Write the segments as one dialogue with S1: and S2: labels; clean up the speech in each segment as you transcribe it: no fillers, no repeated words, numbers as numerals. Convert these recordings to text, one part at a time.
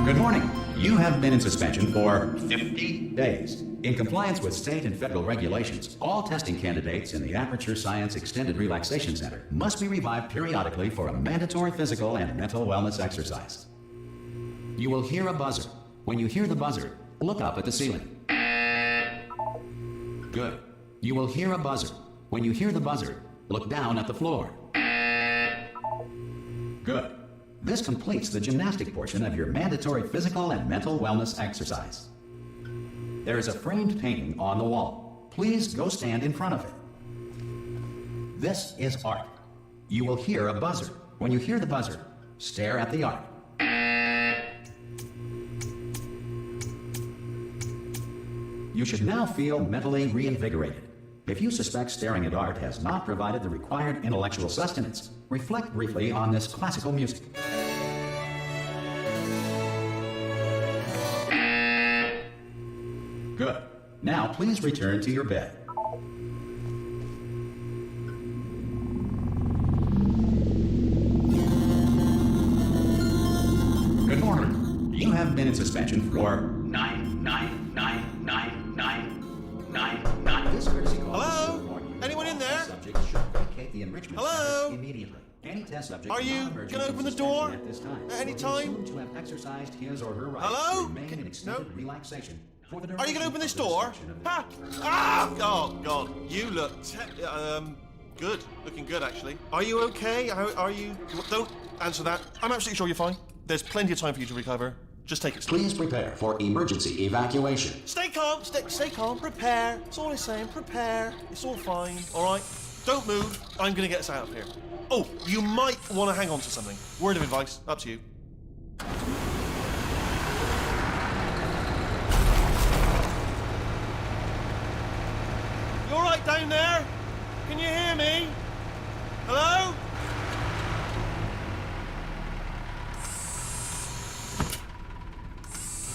S1: Good morning. You have been in suspension for 50 days. In compliance with state and federal regulations, all testing candidates in the Aperture Science Extended Relaxation Center must be revived periodically for a mandatory physical and mental wellness exercise. You will hear a buzzer. When you hear the buzzer, look up at the ceiling. Good. You will hear a buzzer. When you hear the buzzer, look down at the floor. Good. This completes the gymnastic portion of your mandatory physical and mental wellness exercise. There is a framed painting on the wall. Please go stand in front of it. This is art. You will hear a buzzer. When you hear the buzzer, stare at the art. You should now feel mentally reinvigorated. If you suspect staring at art has not provided the required intellectual sustenance, reflect briefly on this classical music. Good. Now please return to your bed. Good morning. You have been in suspension for 9999999. This courtesy call.
S2: Hello? Anyone in there?
S1: Subject should vacate the enrichment
S2: Hello?
S1: center immediately. Any test subject
S2: Are you gonna open the door
S1: at this time
S2: at any
S1: will be
S2: time?
S1: assumed to have exercised his or her right
S2: Hello?
S1: to remain in extended relaxation for the
S2: Are you going to
S1: duration
S2: open this
S1: of the
S2: door?
S1: suspension of the-
S2: Ha! Ah! Oh, God. You look good. Looking good, actually. Are you okay? Are you... Don't answer that. I'm absolutely sure you're fine. There's plenty of time for you to recover. Just take it slow.
S1: Please prepare for emergency evacuation.
S2: Stay calm. Stay calm. Prepare. That's all I'm saying. Prepare. It's all fine. All right? Don't move. I'm going to get us out of here. Oh, you might want to hang on to something. Word of advice. Up to you. You all right down there? Can you hear me? Hello?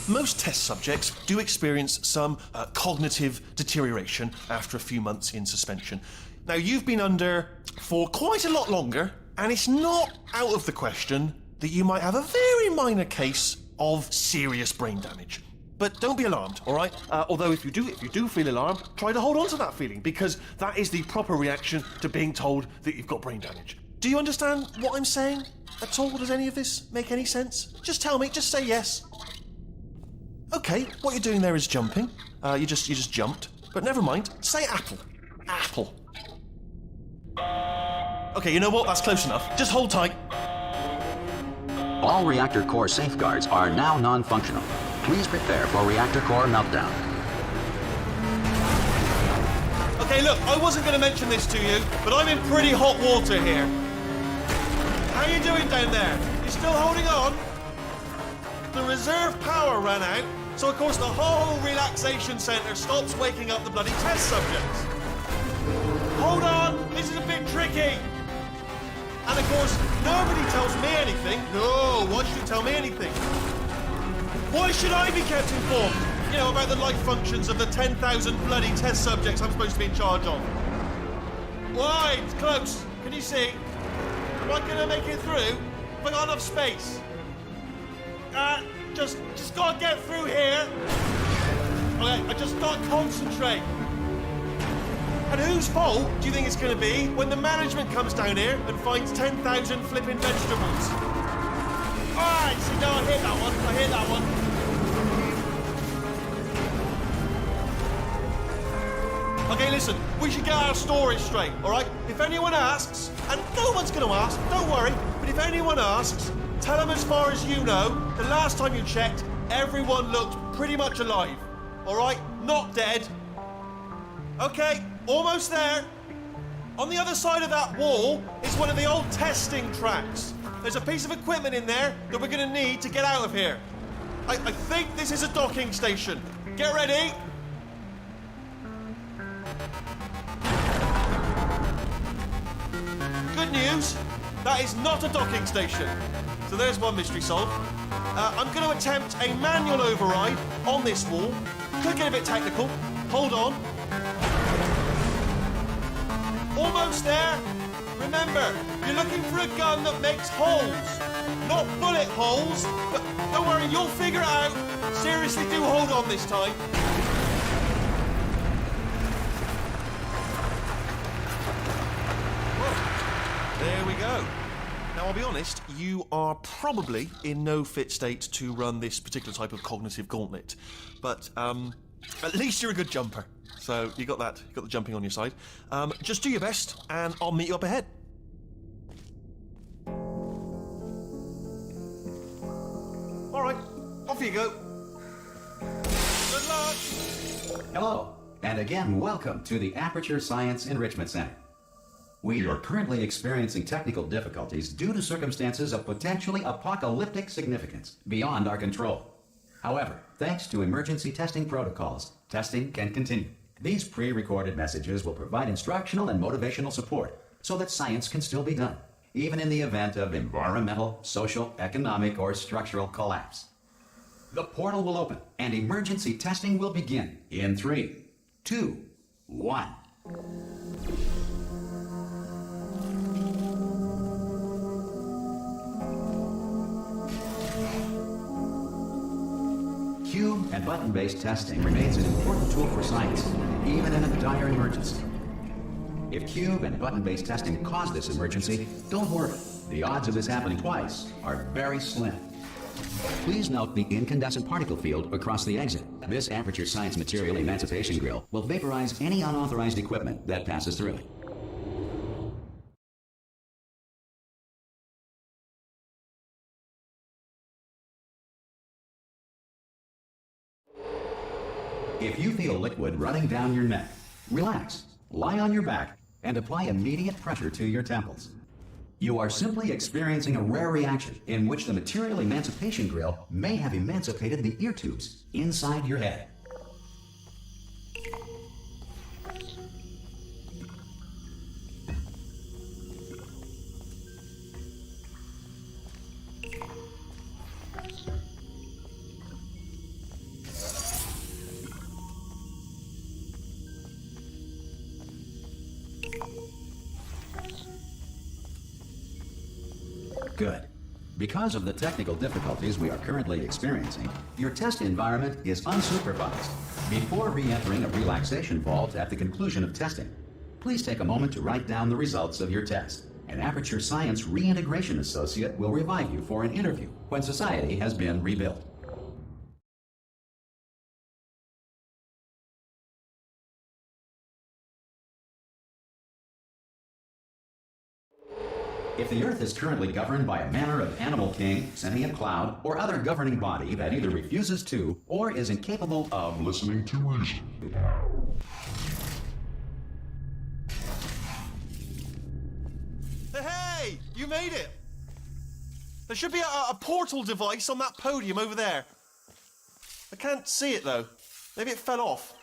S2: Most test subjects do experience some cognitive deterioration after a few months in suspension. Now, you've been under for quite a lot longer, and it's not out of the question that you might have a very minor case of serious brain damage. But don't be alarmed, all right? Although if you do feel alarmed, try to hold on to that feeling, because that is the proper reaction to being told that you've got brain damage. Do you understand what I'm saying at all? Does any of this make any sense? Just tell me, just say yes. Okay, what you're doing there is jumping. You just jumped. But never mind, say apple. Apple. Okay, you know what? That's close enough. Just hold tight.
S1: All reactor core safeguards are now non-functional. Please prepare for reactor core meltdown.
S2: Okay, look, I wasn't going to mention this to you, but I'm in pretty hot water here. How you doing down there? You still holding on? The reserve power ran out, so of course the whole relaxation centre stops waking up the bloody test subjects. Hold on, this is a bit tricky. And of course, nobody tells me anything. No, why should you tell me anything? Why should I be kept informed? You know, about the life functions of the 10,000 bloody test subjects I'm supposed to be in charge of. Why? It's close. Can you see? Am I gonna make it through? Have I got enough space? Just gotta get through here. Okay, I just gotta concentrate. And whose fault do you think it's going to be when the management comes down here and finds 10,000 flipping vegetables? Alright, so no, I hear that one. I hear that one. Okay, listen, we should get our story straight, alright? If anyone asks, and no one's going to ask, don't worry, but if anyone asks, tell them as far as you know, the last time you checked, everyone looked pretty much alive. Alright? Not dead. Okay, almost there. On the other side of that wall is one of the old testing tracks. There's a piece of equipment in there that we're going to need to get out of here. I think this is a docking station. Get ready. Good news, that is not a docking station. So there's one mystery solved. I'm going to attempt a manual override on this wall. Could get a bit technical. Hold on. Almost there. Remember, you're looking for a gun that makes holes. Not bullet holes, but don't worry, you'll figure it out. Seriously, do hold on this time. There we go. Now, I'll be honest, you are probably in no fit state to run this particular type of cognitive gauntlet. But, at least you're a good jumper. So, you got that. You got the jumping on your side. Just do your best, and I'll meet you up ahead. All right, off you go. Good luck.
S1: Hello, and again, welcome to the Aperture Science Enrichment Center. We are currently experiencing technical difficulties due to circumstances of potentially apocalyptic significance beyond our control. However, thanks to emergency testing protocols, testing can continue. These pre-recorded messages will provide instructional and motivational support so that science can still be done, even in the event of environmental, social, economic, or structural collapse. The portal will open and emergency testing will begin in 3, 2, 1. Cube and button-based testing remains an important tool for science, even in a dire emergency. If cube and button-based testing cause this emergency, don't worry. The odds of this happening twice are very slim. Please note the incandescent particle field across the exit. This Aperture Science Material Emancipation Grill will vaporize any unauthorized equipment that passes through it. If you feel liquid running down your neck, relax, lie on your back, and apply immediate pressure to your temples. You are simply experiencing a rare reaction in which the Material Emancipation Grill may have emancipated the ear tubes inside your head. Good. Because of the technical difficulties we are currently experiencing, your test environment is unsupervised. Before re-entering a relaxation vault at the conclusion of testing, please take a moment to write down the results of your test. An Aperture Science Reintegration Associate will revive you for an interview when society has been rebuilt. If the Earth is currently governed by a manner of animal king, sentient cloud, or other governing body that either refuses to or is incapable of listening to reason.
S2: Hey, you made it! There should be a portal device on that podium over there. I can't see it though. Maybe it fell off.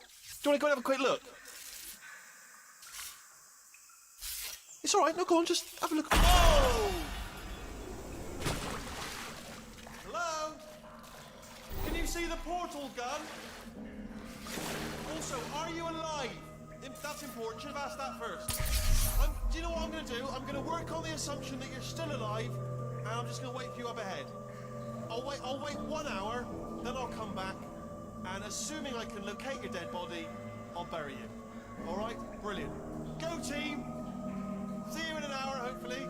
S2: Do you want to go and have a quick look? It's all right. No, go on. Just have a look. Oh! Hello? Can you see the portal gun? Also, are you alive? That's important. Should have asked that first. Do you know what I'm going to do? I'm going to work on the assumption that you're still alive, and I'm just going to wait for you up ahead. I'll wait 1 hour, then I'll come back, and assuming I can locate your dead body, I'll bury you. All right? Brilliant. Go, team! See you in an hour, hopefully.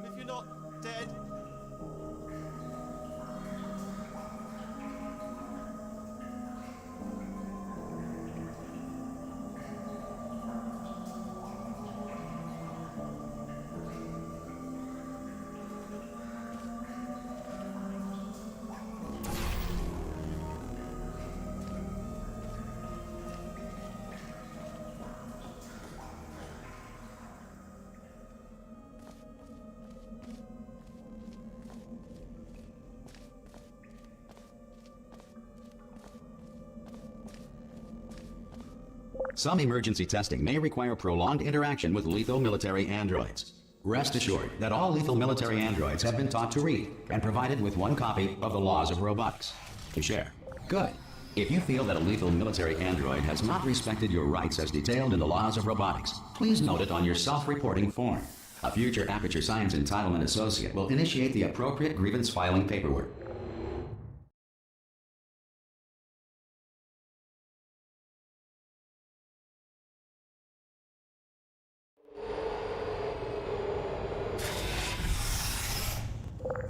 S2: If you're not dead.
S1: Some emergency testing may require prolonged interaction with lethal military androids. Rest assured that all lethal military androids have been taught to read and provided with one copy of the Laws of Robotics to share. Good. If you feel that a lethal military android has not respected your rights as detailed in the Laws of Robotics, please note it on your self-reporting form. A future Aperture Science Entitlement Associate will initiate the appropriate grievance filing paperwork.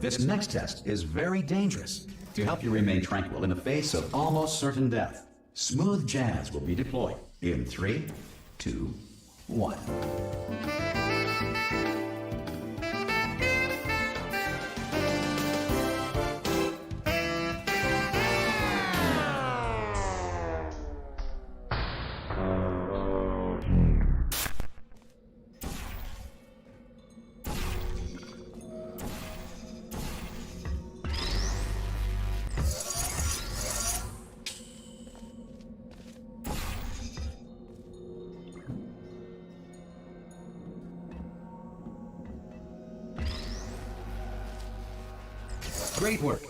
S1: This next test is very dangerous. To help you remain tranquil in the face of almost certain death, smooth jazz will be deployed in 3, 2, 1. Great work.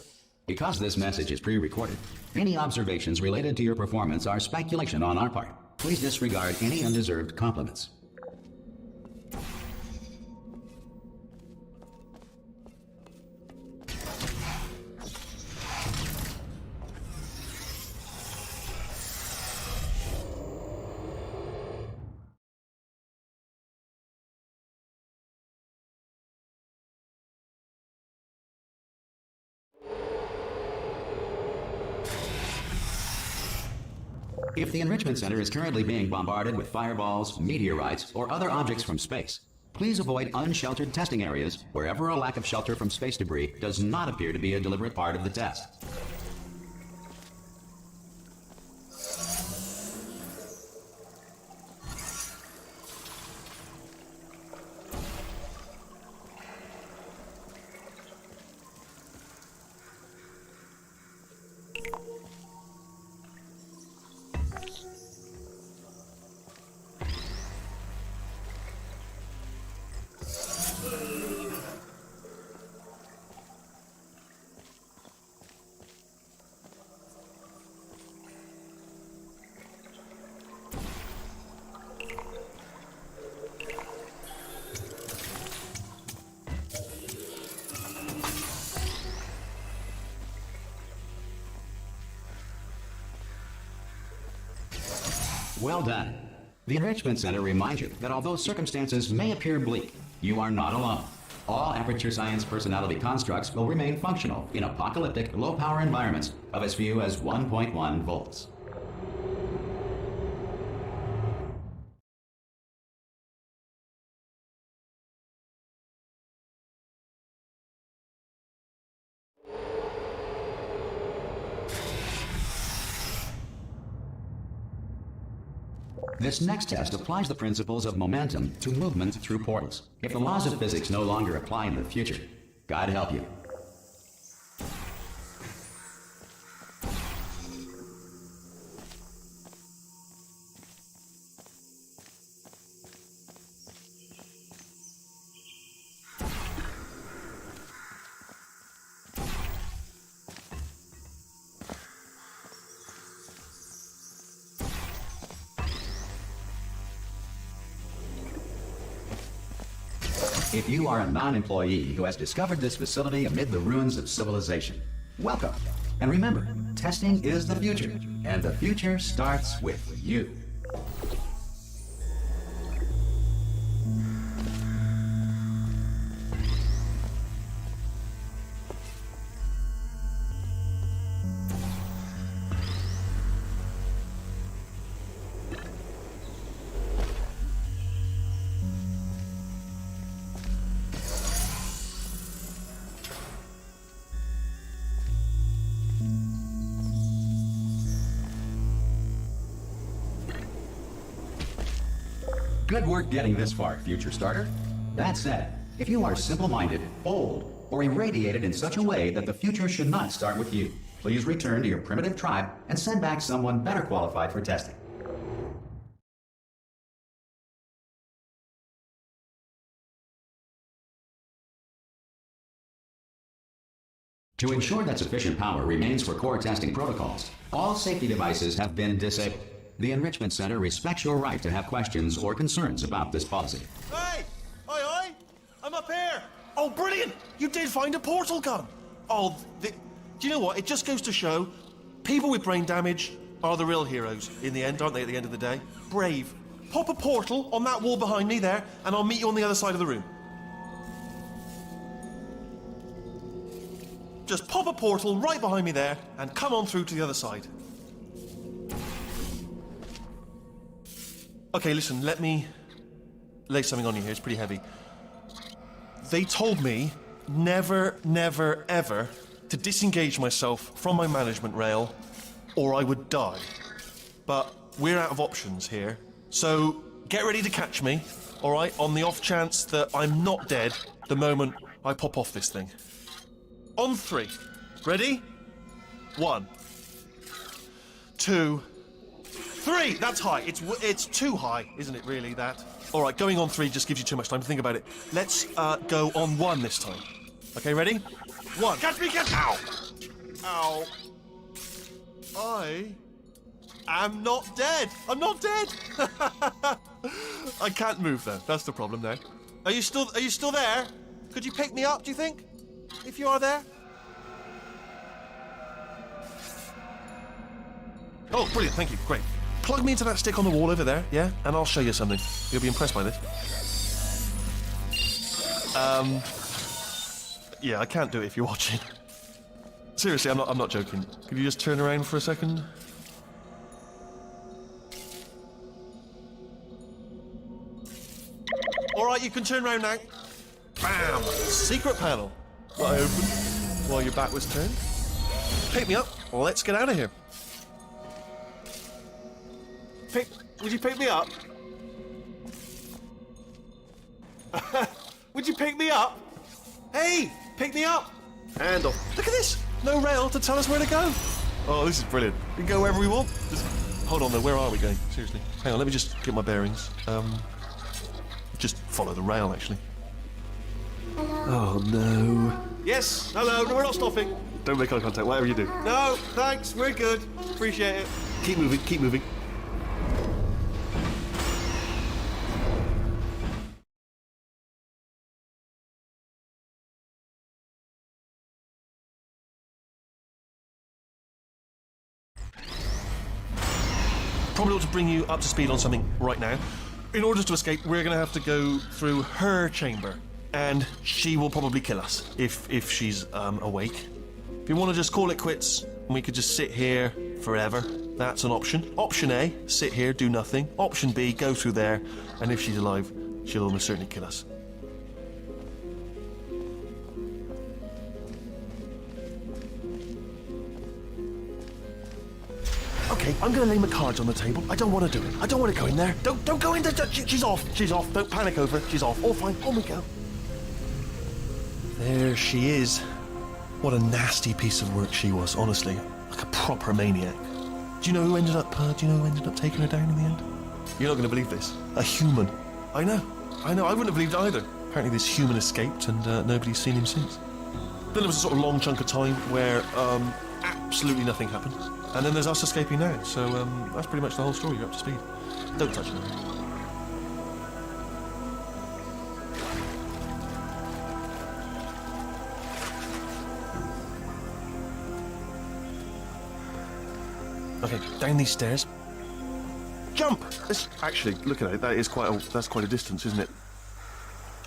S1: Because this message is pre-recorded, any observations related to your performance are speculation on our part. Please disregard any undeserved compliments. If the Enrichment Center is currently being bombarded with fireballs, meteorites, or other objects from space, please avoid unsheltered testing areas wherever a lack of shelter from space debris does not appear to be a deliberate part of the test. Well done. The Enrichment Center reminds you that although circumstances may appear bleak, you are not alone. All Aperture Science personality constructs will remain functional in apocalyptic, low-power environments of as few as 1.1 volts. This next test applies the principles of momentum to movement through portals. If the laws of physics no longer apply in the future, God help you. If you are a non-employee who has discovered this facility amid the ruins of civilization, welcome. And remember, testing is the future, and the future starts with you. Good work getting this far, future starter. That said, if you are simple-minded, bold, or irradiated in such a way that the future should not start with you, please return to your primitive tribe and send back someone better qualified for testing. To ensure that sufficient power remains for core testing protocols, all safety devices have been disabled. The Enrichment Center respects your right to have questions or concerns about this policy.
S2: Hey! Aye! I'm up here! Oh, brilliant! You did find a portal gun! Oh, do you know what? It just goes to show people with brain damage are the real heroes in the end, aren't they, at the end of the day? Brave. Pop a portal on that wall behind me there, and I'll meet you on the other side of the room. Just pop a portal right behind me there, and come on through to the other side. Okay, listen, let me lay something on you here. It's pretty heavy. They told me never, never, ever to disengage myself from my management rail or I would die. But we're out of options here. So get ready to catch me, all right, on the off chance that I'm not dead the moment I pop off this thing. On 3. Ready? 1, 2, 3! That's high. It's too high, isn't it, really, that? All right, going on 3 just gives you too much time to think about it. Let's go on 1 this time. Okay, ready? 1. Catch me, catch... Ow! Ow. I am not dead. I'm not dead. I can't move, though. That's the problem now. Are you still there? Could you pick me up, do you think? If you are there? Oh, brilliant, thank you, great. Plug me into that stick on the wall over there, yeah? And I'll show you something. You'll be impressed by this. Yeah, I can't do it if you're watching. Seriously, I'm not joking. Could you just turn around for a second? Alright, you can turn around now. Bam! Secret panel. What I opened while your back was turned. Pick me up. Let's get out of here. Would you pick me up? Would you pick me up? Hey, pick me up. Hand off. Look at this. No rail to tell us where to go. Oh, this is brilliant. We can go wherever we want. Hold on though, where are we going? Seriously. Hang on, let me just get my bearings. Just follow the rail, actually. Oh, no. Yes, hello, no, we're not stopping. Don't make eye contact, whatever you do. No, thanks, we're good. Appreciate it. Keep moving, keep moving. Probably ought to bring you up to speed on something right now. In order to escape, we're going to have to go through her chamber. And she will probably kill us, if she's awake. If you want to just call it quits, and we could just sit here forever, that's an option. Option A, sit here, do nothing. Option B, go through there, and if she's alive, she'll almost certainly kill us. Okay, I'm gonna lay my cards on the table. I don't want to do it. I don't want to go in there. Don't go in there. She's off. She's off. Don't panic over it. She's off. All fine. On we go. There she is. What a nasty piece of work she was, honestly. Like a proper maniac. Do you know who ended up taking her down in the end? You're not going to believe this. A human. I know. I wouldn't have believed it either. Apparently this human escaped and nobody's seen him since. Then there was a sort of long chunk of time where absolutely nothing happened. And then there's us escaping now. So that's pretty much the whole story. You're up to speed. Don't touch me. Okay, down these stairs. Jump! Actually, look at it. That's quite a distance, isn't it?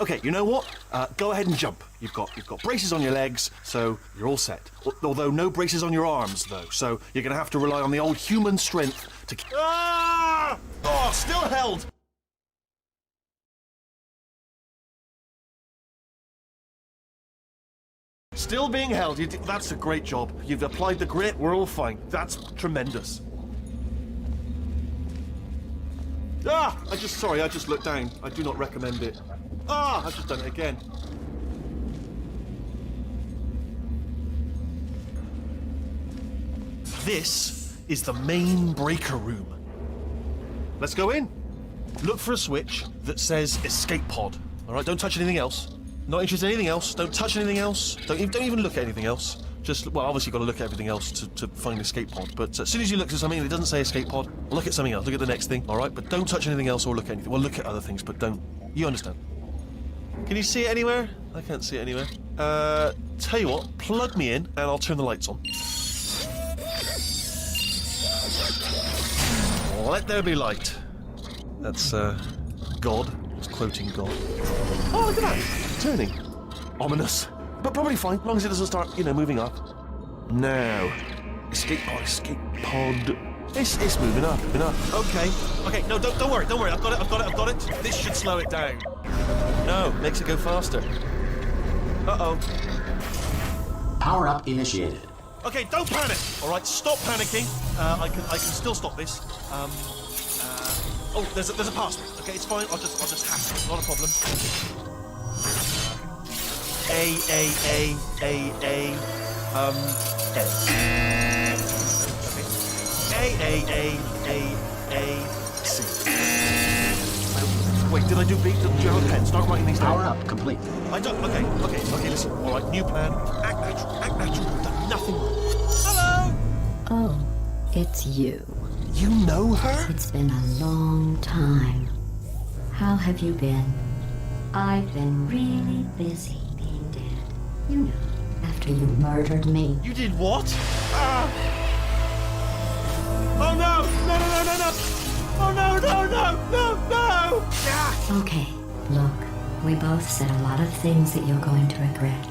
S2: Okay, you know what? Go ahead and jump. You've got braces on your legs, so you're all set. Although no braces on your arms, though. So you're going to have to rely on the old human strength to. Ah! Oh, still held. Still being held. That's a great job. You've applied the grit. We're all fine. That's tremendous. Ah! I just looked down. I do not recommend it. Ah! I've just done it again. This is the main breaker room. Let's go in. Look for a switch that says escape pod. All right, don't touch anything else. Not interested in anything else. Don't touch anything else. Don't even look at anything else. Just, well, obviously you've got to look at everything else to find escape pod. But as soon as you look at something and it doesn't say escape pod, look at something else. Look at the next thing, all right? But don't touch anything else or look at anything. Well, look at other things, but don't. You understand? Can you see it anywhere? I can't see it anywhere. Tell you what, plug me in and I'll turn the lights on. Let there be light. That's, God. It's quoting God. Oh, look at that. Turning. Ominous. But probably fine, as long as it doesn't start, moving up. Now. Escape pod. It's moving up, Okay, no, don't worry. I've got it. This should slow it down. No, makes it go faster. Uh-oh.
S1: Power up initiated.
S2: Okay, don't panic. All right, stop panicking. I can still stop this. Oh, there's a password. Okay, it's fine. I'll just hack it. Not a problem. A. C. Wait, did I do B? Do you have a pen? Start writing these down.
S1: Power up complete.
S2: I don't. Okay, listen. All right, new plan. Act natural. We've done nothing wrong. Hello!
S3: Oh, it's you.
S2: You know her?
S3: It's been a long time. How have you been? I've been really busy being dead. You know, after you murdered me.
S2: You did what? Ah! Oh no! No! Oh no! Ah!
S3: Okay, look, we both said a lot of things that you're going to regret.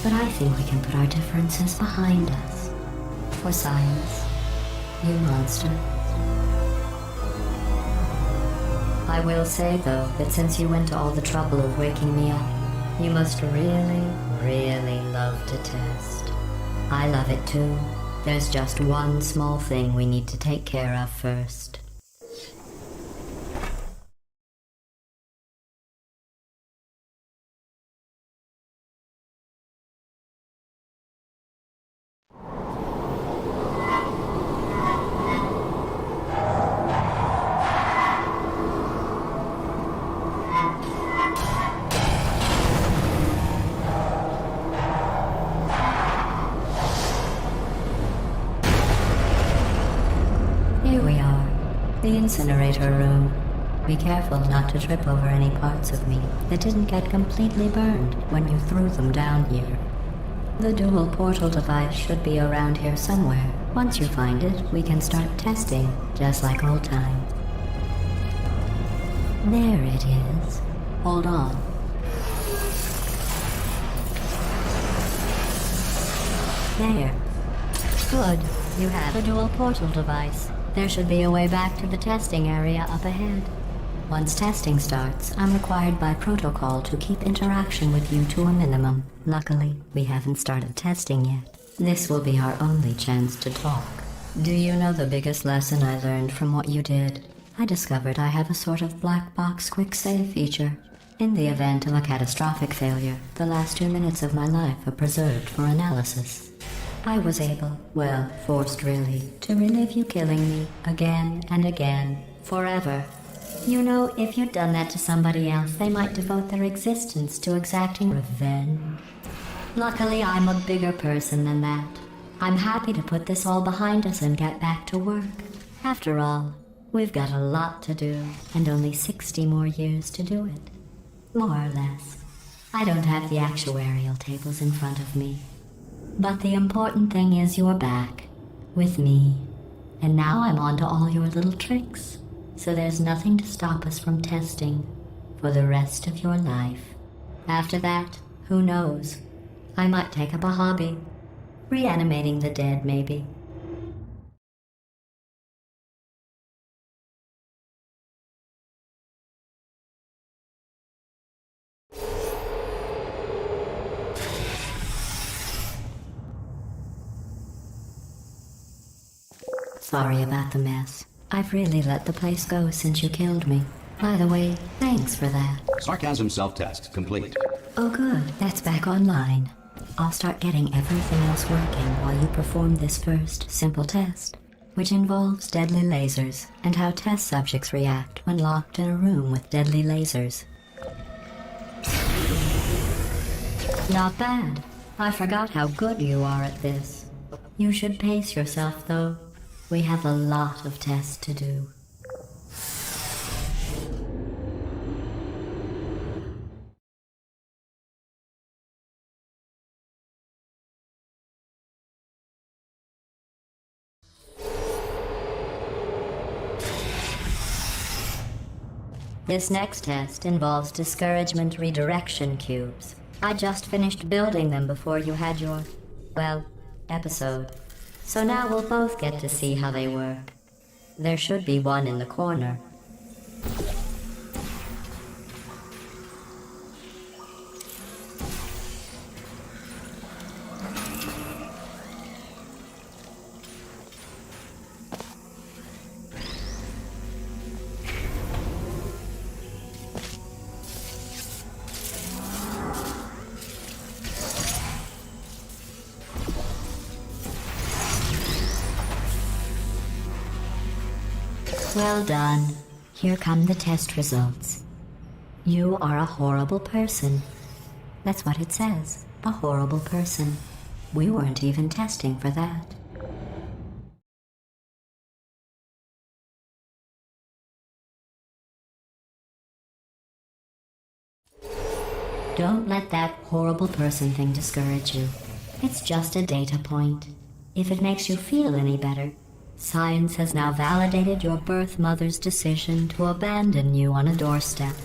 S3: But I think we can put our differences behind us. For science, you monster. I will say, though, that since you went to all the trouble of waking me up, you must really, really love to test. I love it too. There's just one small thing we need to take care of first. Here we are, the incinerator room. Be careful not to trip over any parts of me that didn't get completely burned when you threw them down here. The dual portal device should be around here somewhere. Once you find it, we can start testing, just like old times. There it is. Hold on. There. Good. You have a dual portal device. There should be a way back to the testing area up ahead. Once testing starts, I'm required by protocol to keep interaction with you to a minimum. Luckily, we haven't started testing yet. This will be our only chance to talk. Do you know the biggest lesson I learned from what you did? I discovered I have a sort of black box quick save feature. In the event of a catastrophic failure, the last 2 minutes of my life are preserved for analysis. I was able, well, forced really, to relive you killing me again and again, forever. You know, if you'd done that to somebody else, they might devote their existence to exacting revenge. Luckily, I'm a bigger person than that. I'm happy to put this all behind us and get back to work. After all, we've got a lot to do, and only 60 more years to do it. More or less. I don't have the actuarial tables in front of me. But the important thing is you're back, with me. And now I'm on to all your little tricks. So there's nothing to stop us from testing for the rest of your life. After that, who knows? I might take up a hobby. Reanimating the dead, maybe. Sorry about the mess. I've really let the place go since you killed me. By the way, thanks for that.
S1: Sarcasm self-test complete.
S3: Oh good, that's back online. I'll start getting everything else working while you perform this first simple test, which involves deadly lasers and how test subjects react when locked in a room with deadly lasers. Not bad. I forgot how good you are at this. You should pace yourself, though. We have a lot of tests to do. This next test involves discouragement redirection cubes. I just finished building them before you had your, well, episode. So now we'll both get to see how they work. There should be one in the corner. Well done. Here come the test results. You are a horrible person. That's what it says. A horrible person. We weren't even testing for that. Don't let that horrible person thing discourage you. It's just a data point. If it makes you feel any better, science has now validated your birth mother's decision to abandon you on a doorstep.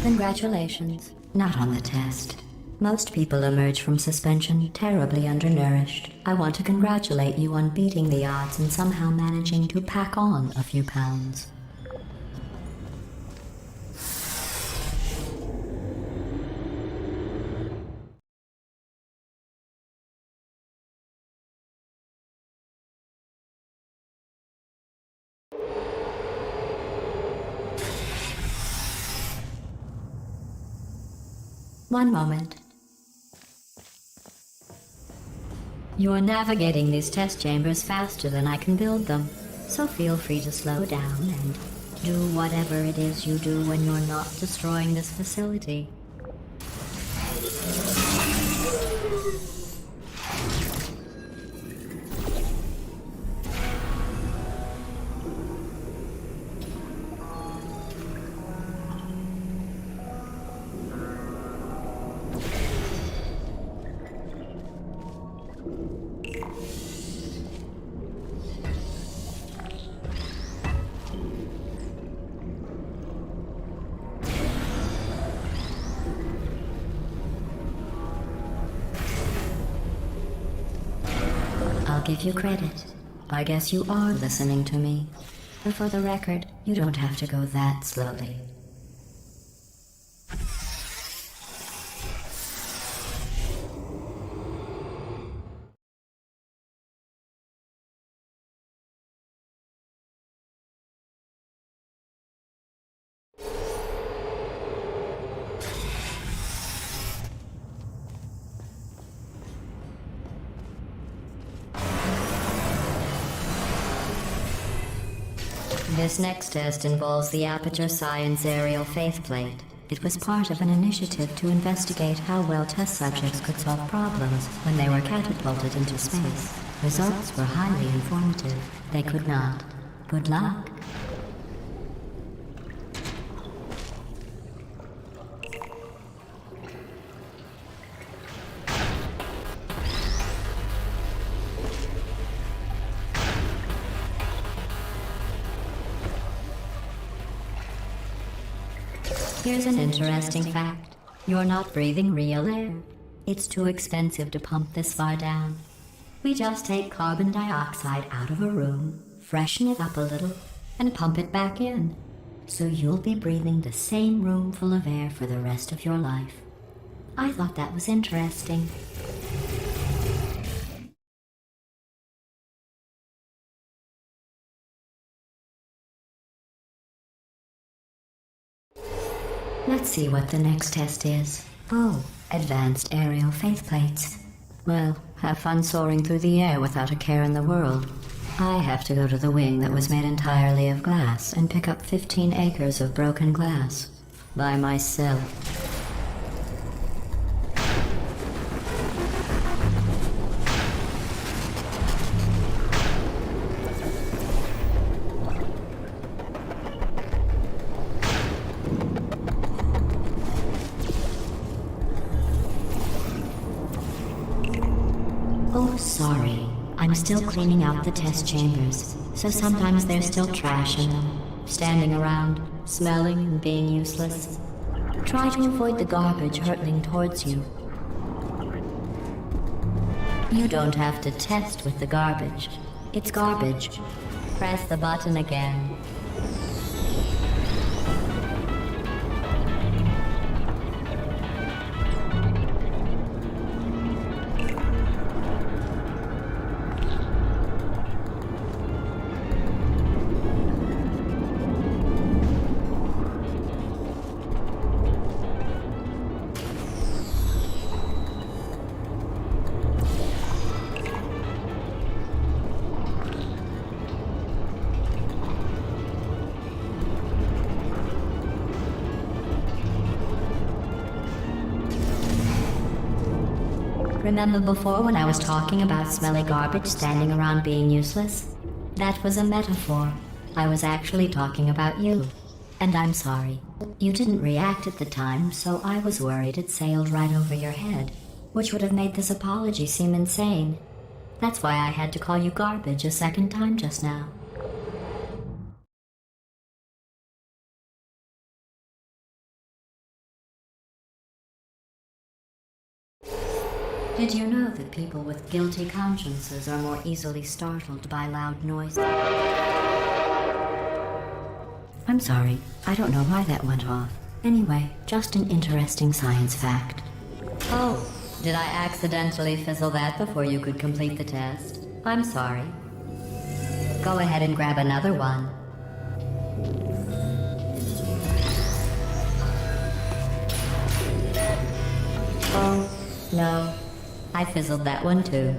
S3: Congratulations. Not on the test. Most people emerge from suspension terribly undernourished. I want to congratulate you on beating the odds and somehow managing to pack on a few pounds. One moment. You're navigating these test chambers faster than I can build them, so feel free to slow down and do whatever it is you do when you're not destroying this facility. I'll give you credit. I guess you are listening to me. But for the record, you don't have to go that slowly. This next test involves the Aperture Science Aerial Faithplate. It was part of an initiative to investigate how well test subjects could solve problems when they were catapulted into space. Results were highly informative. They could not. Good luck. Here's an interesting fact. You're not breathing real air. It's too expensive to pump this far down. We just take carbon dioxide out of a room, freshen it up a little, and pump it back in. So you'll be breathing the same room full of air for the rest of your life. I thought that was interesting. Let's see what the next test is. Oh, advanced aerial faith plates. Well, have fun soaring through the air without a care in the world. I have to go to the wing that was made entirely of glass and pick up 15 acres of broken glass. By myself. Oh, sorry. I'm still cleaning out the test chambers, so sometimes there's still trash in them, standing around, smelling and being useless. Try to avoid the garbage hurtling towards you. You don't have to test with the garbage. It's garbage. Press the button again. Remember before when I was talking about smelly garbage standing around being useless? That was a metaphor. I was actually talking about you. And I'm sorry. You didn't react at the time, so I was worried it sailed right over your head, which would have made this apology seem insane. That's why I had to call you garbage a second time just now. Did you know that people with guilty consciences are more easily startled by loud noise? I'm sorry, I don't know why that went off. Anyway, just an interesting science fact. Oh, did I accidentally fizzle that before you could complete the test? I'm sorry. Go ahead and grab another one. Oh, no. I fizzled that one too.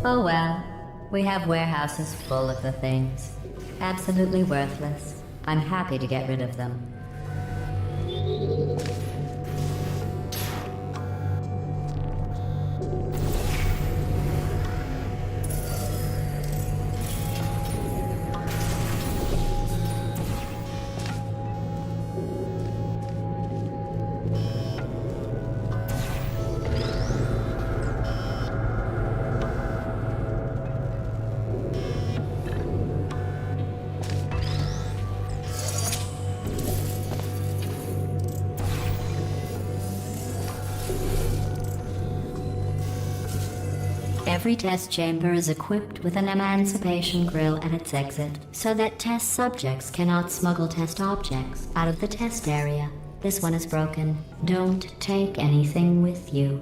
S3: Oh well, we have warehouses full of the things. Absolutely worthless. I'm happy to get rid of them. Every test chamber is equipped with an emancipation grill at its exit, so that test subjects cannot smuggle test objects out of the test area. This one is broken. Don't take anything with you.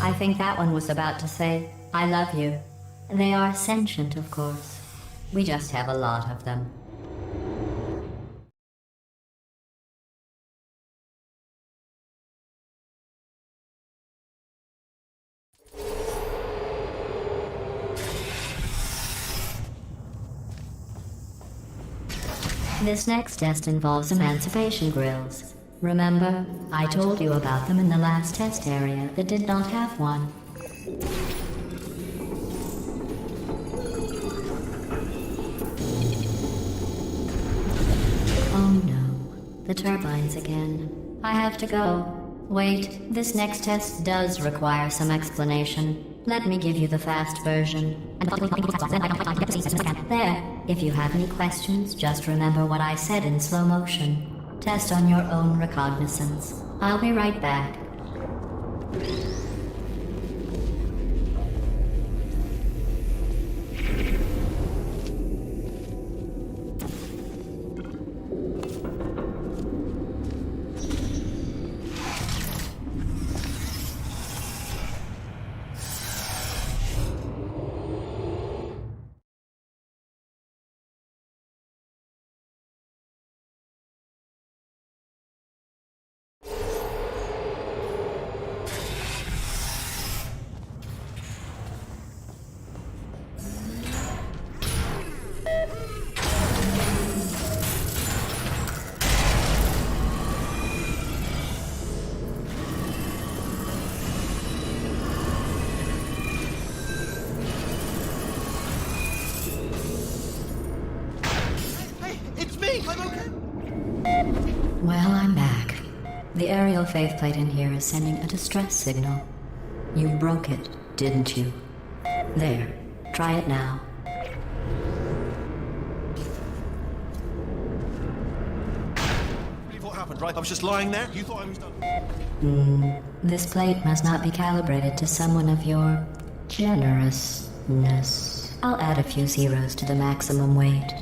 S3: I think that one was about to say, I love you. They are sentient, of course. We just have a lot of them. This next test involves emancipation grills. Remember, I told you about them in the last test area that did not have one. Oh no, the turbines again. I have to go. Wait, this next test does require some explanation. Let me give you the fast version. There. If you have any questions, just remember what I said in slow motion. Test on your own recognizance. I'll be right back.
S2: I'm okay.
S3: Well, I'm back. The aerial faceplate in here is sending a distress signal. You broke it, didn't you? There. Try it now.
S2: I believe what happened, right? I was just lying there. You thought I was done.
S3: This plate must not be calibrated to someone of your generousness. I'll add a few zeros to the maximum weight.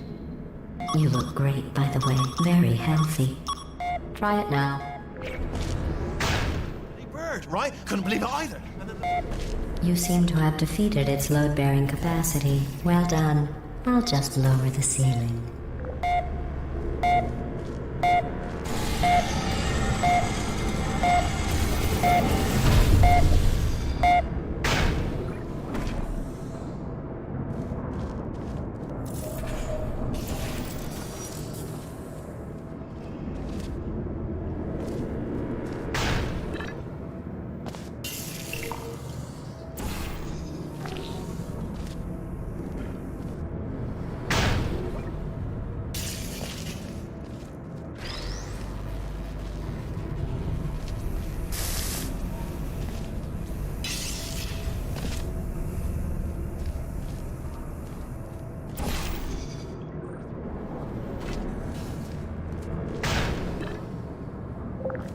S3: You look great, by the way. Very healthy. Try it now.
S2: Hey, bird, right? Couldn't believe it either. And then
S3: You seem to have defeated its load-bearing capacity. Well done. I'll just lower the ceiling.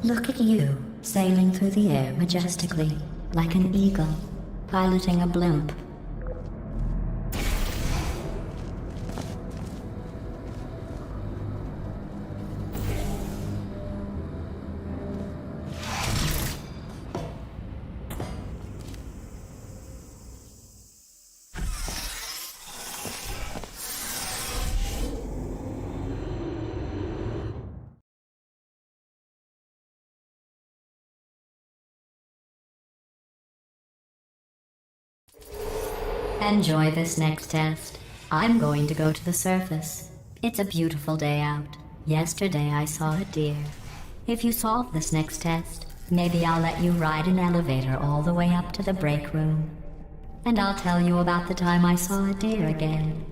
S3: Look at you, sailing through the air majestically, like an eagle, piloting a blimp. Enjoy this next test. I'm going to go to the surface. It's a beautiful day out. Yesterday I saw a deer. If you solve this next test, maybe I'll let you ride an elevator all the way up to the break room. And I'll tell you about the time I saw a deer again.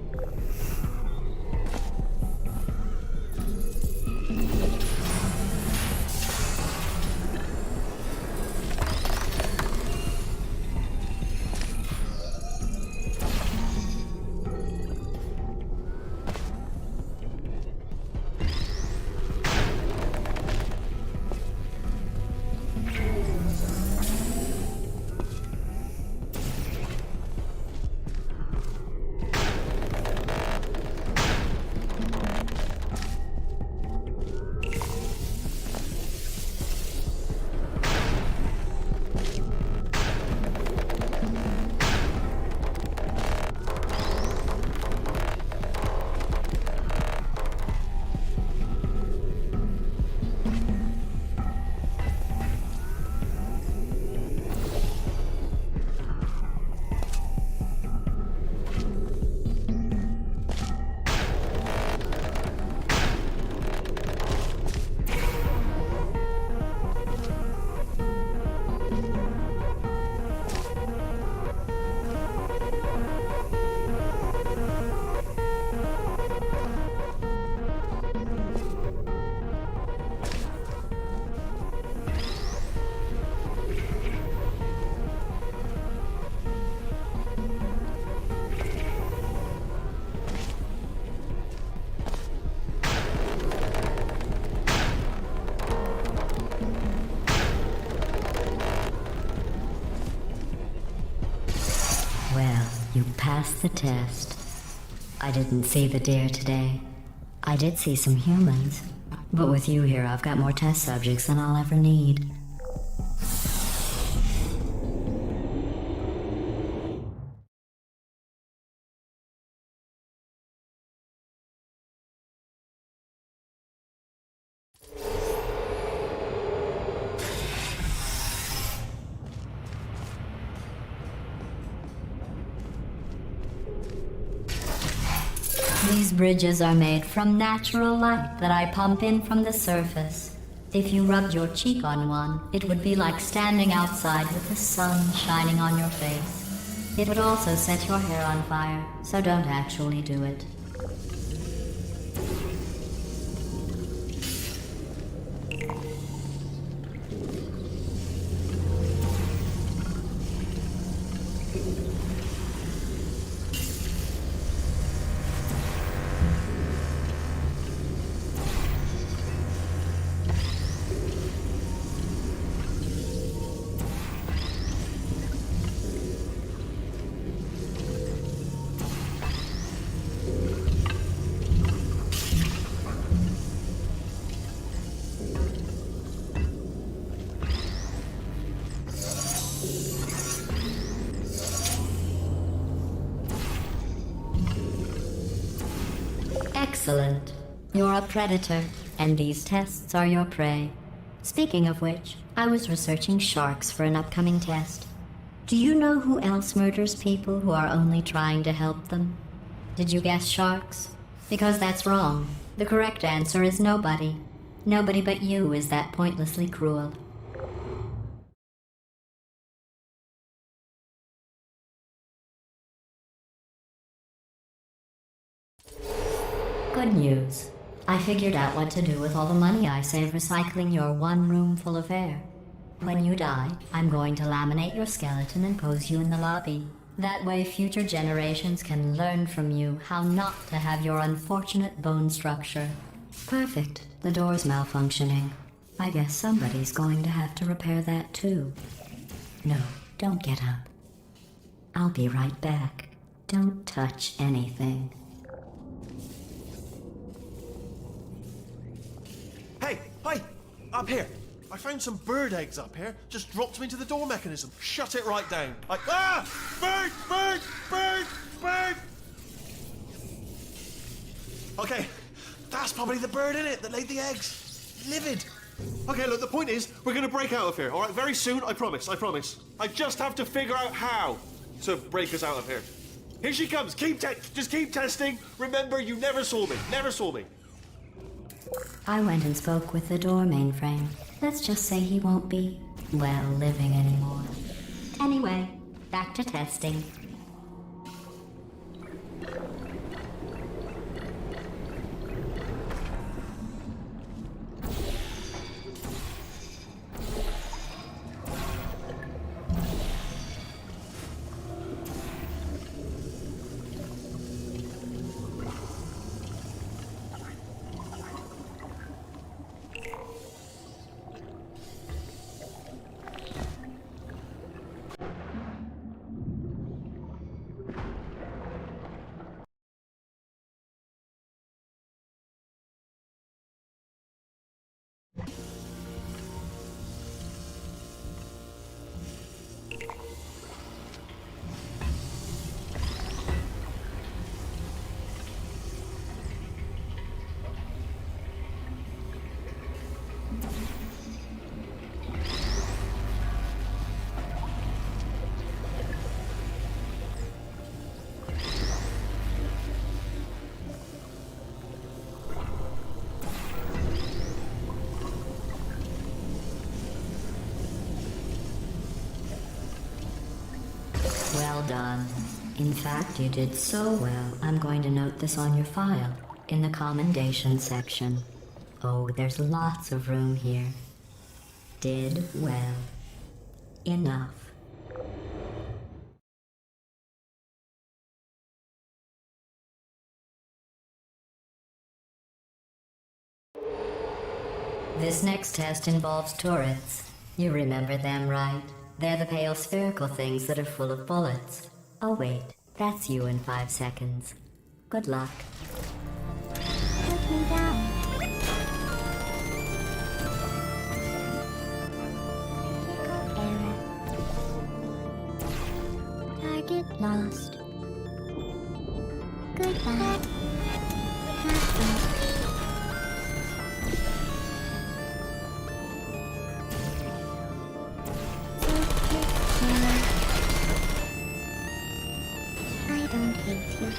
S3: passed the test. I didn't see the deer today. I did see some humans. But with you here, I've got more test subjects than I'll ever need. These bridges are made from natural light that I pump in from the surface. If you rubbed your cheek on one, it would be like standing outside with the sun shining on your face. It would also set your hair on fire, so don't actually do it. Excellent. You're a predator, and these tests are your prey. Speaking of which, I was researching sharks for an upcoming test. Do you know who else murders people who are only trying to help them? Did you guess sharks? Because that's wrong. The correct answer is nobody. Nobody but you is that pointlessly cruel. Good news. I figured out what to do with all the money I save recycling your one room full of air. When you die, I'm going to laminate your skeleton and pose you in the lobby. That way future generations can learn from you how not to have your unfortunate bone structure. Perfect. The door's malfunctioning. I guess somebody's going to have to repair that too. No, don't get up. I'll be right back. Don't touch anything.
S2: Hey, up here. I found some bird eggs up here. Just dropped them into the door mechanism. Shut it right down. Bird! Okay, that's probably the bird in it that laid the eggs. Livid. Okay, look, the point is, we're gonna break out of here, all right? Very soon, I promise. I just have to figure out how to break us out of here. Here she comes. Just keep testing. Remember, you never saw me.
S3: I went and spoke with the door mainframe. Let's just say he won't be, well, living anymore. Anyway, back to testing. Well done. In fact, you did so well, I'm going to note this on your file, in the commendation section. Oh, there's lots of room here. Did well. Enough. This next test involves turrets. You remember them, right? They're the pale spherical things that are full of bullets. Oh wait, That's you in 5 seconds. Good luck. Put me down. Error. Target lost. Goodbye. Have fun. I don't hate you.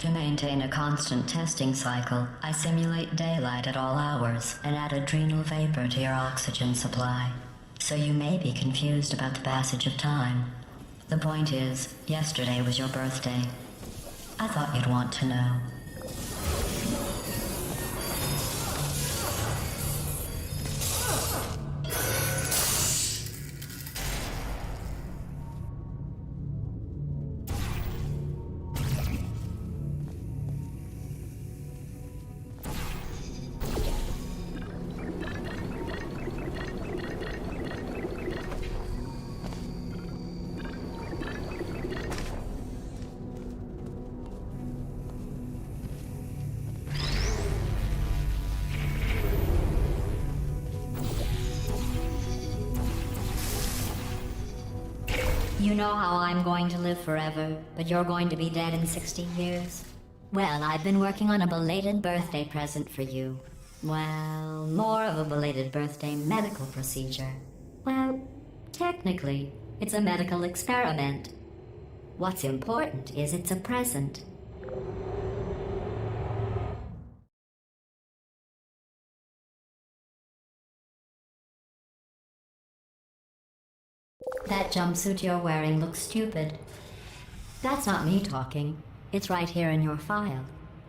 S3: To maintain a constant testing cycle, I simulate daylight at all hours and add adrenal vapor to your oxygen supply. So you may be confused about the passage of time. The point is, yesterday was your birthday. I thought you'd want to know. You know how I'm going to live forever, but you're going to be dead in 60 years? Well, I've been working on a belated birthday present for you. Well, more of a belated birthday medical procedure. Well, technically, it's a medical experiment. What's important is it's a present. That jumpsuit you're wearing looks stupid. That's not me talking. It's right here in your file.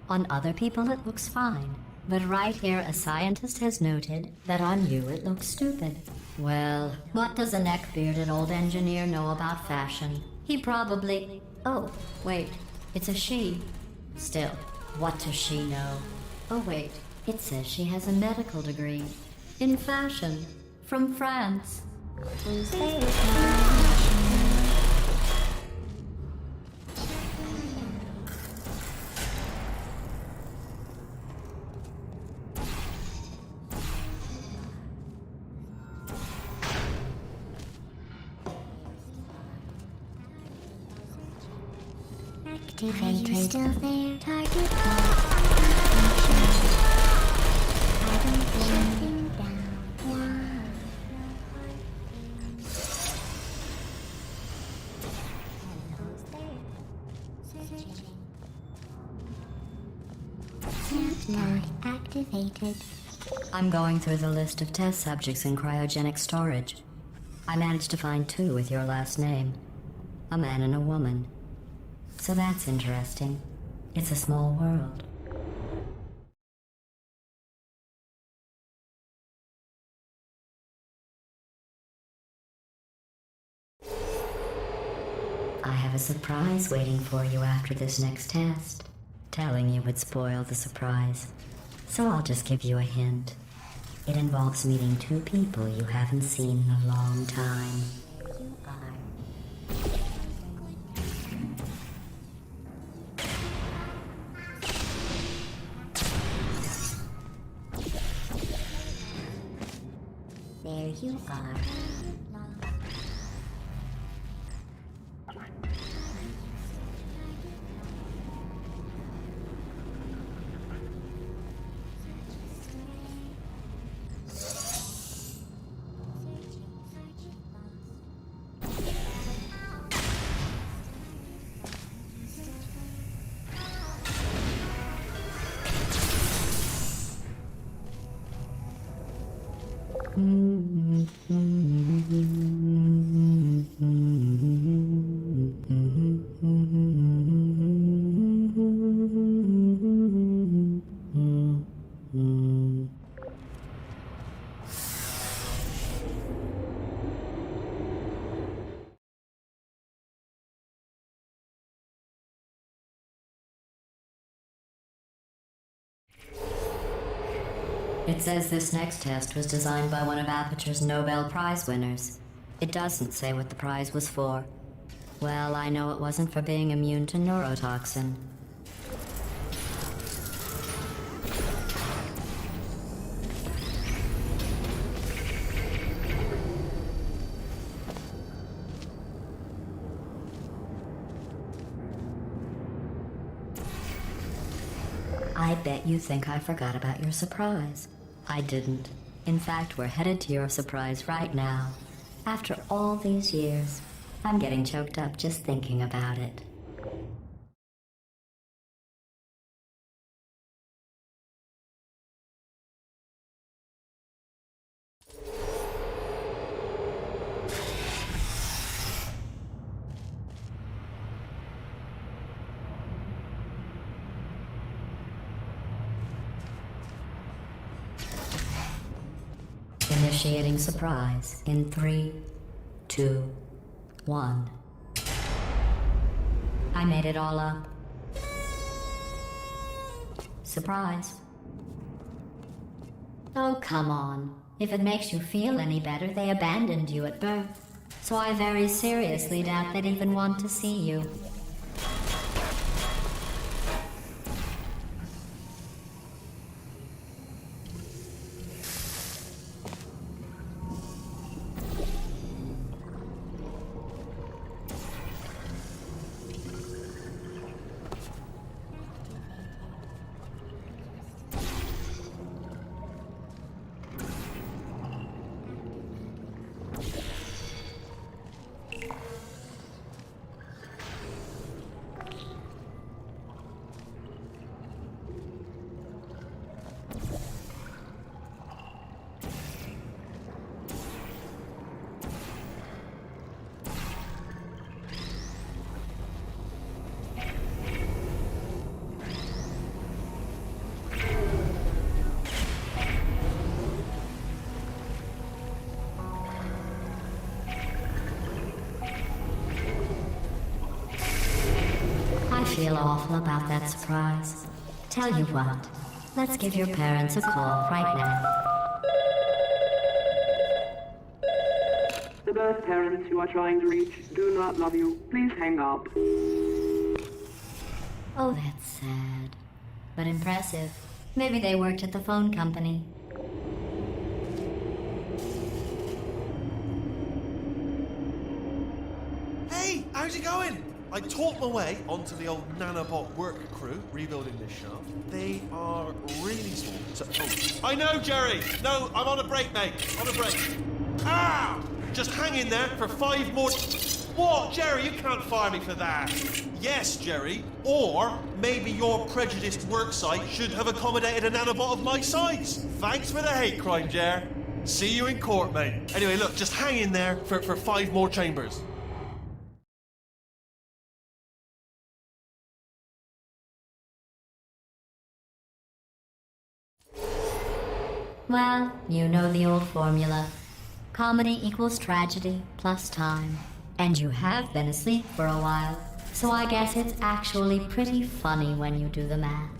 S3: On other people it looks fine. But right here a scientist has noted that on you it looks stupid. Well, what does a neck-bearded old engineer know about fashion? He probably... Oh, wait. It's a she. Still, what does she know? Oh wait, it says she has a medical degree. In fashion. From France. Tuesday is Activated. Still there. Target locked. I don't shutting down. Sync mode activated. I'm going through the list of test subjects in cryogenic storage. I managed to find 2 with your last name. A man and a woman. So that's interesting. It's a small world. I have a surprise waiting for you after this next test. Telling you would spoil the surprise. So I'll just give you a hint. It involves meeting 2 people you haven't seen in a long time. You are... There you are. It says this next test was designed by one of Aperture's Nobel Prize winners. It doesn't say what the prize was for. Well, I know it wasn't for being immune to neurotoxin. I bet you think I forgot about your surprise. I didn't. In fact, we're headed to your surprise right now. After all these years, I'm getting choked up just thinking about it. Initiating surprise in 3, 2, 1. I made it all up. Surprise. Oh, come on. If it makes you feel any better, they abandoned you at birth. So I very seriously doubt they'd even want to see you. I feel awful about that surprise. Tell you what, let's give your parents a call right now.
S4: The birth parents you are trying to reach do not love you. Please hang up.
S3: Oh, that's sad. But impressive. Maybe they worked at the phone company.
S2: Hey, how's it going? I talked my way onto the old nanobot work crew rebuilding this shaft. They are really small. I know, Jerry! No, I'm on a break, mate. On a break. Ah! Just hang in there for 5 more... What? Jerry, you can't fire me for that. Yes, Jerry. Or maybe your prejudiced work site should have accommodated a nanobot of my size. Thanks for the hate crime, Jer. See you in court, mate. Anyway, look, just hang in there for 5 more chambers.
S3: Well, you know the old formula. Comedy equals tragedy plus time. And you have been asleep for a while, so I guess it's actually pretty funny when you do the math.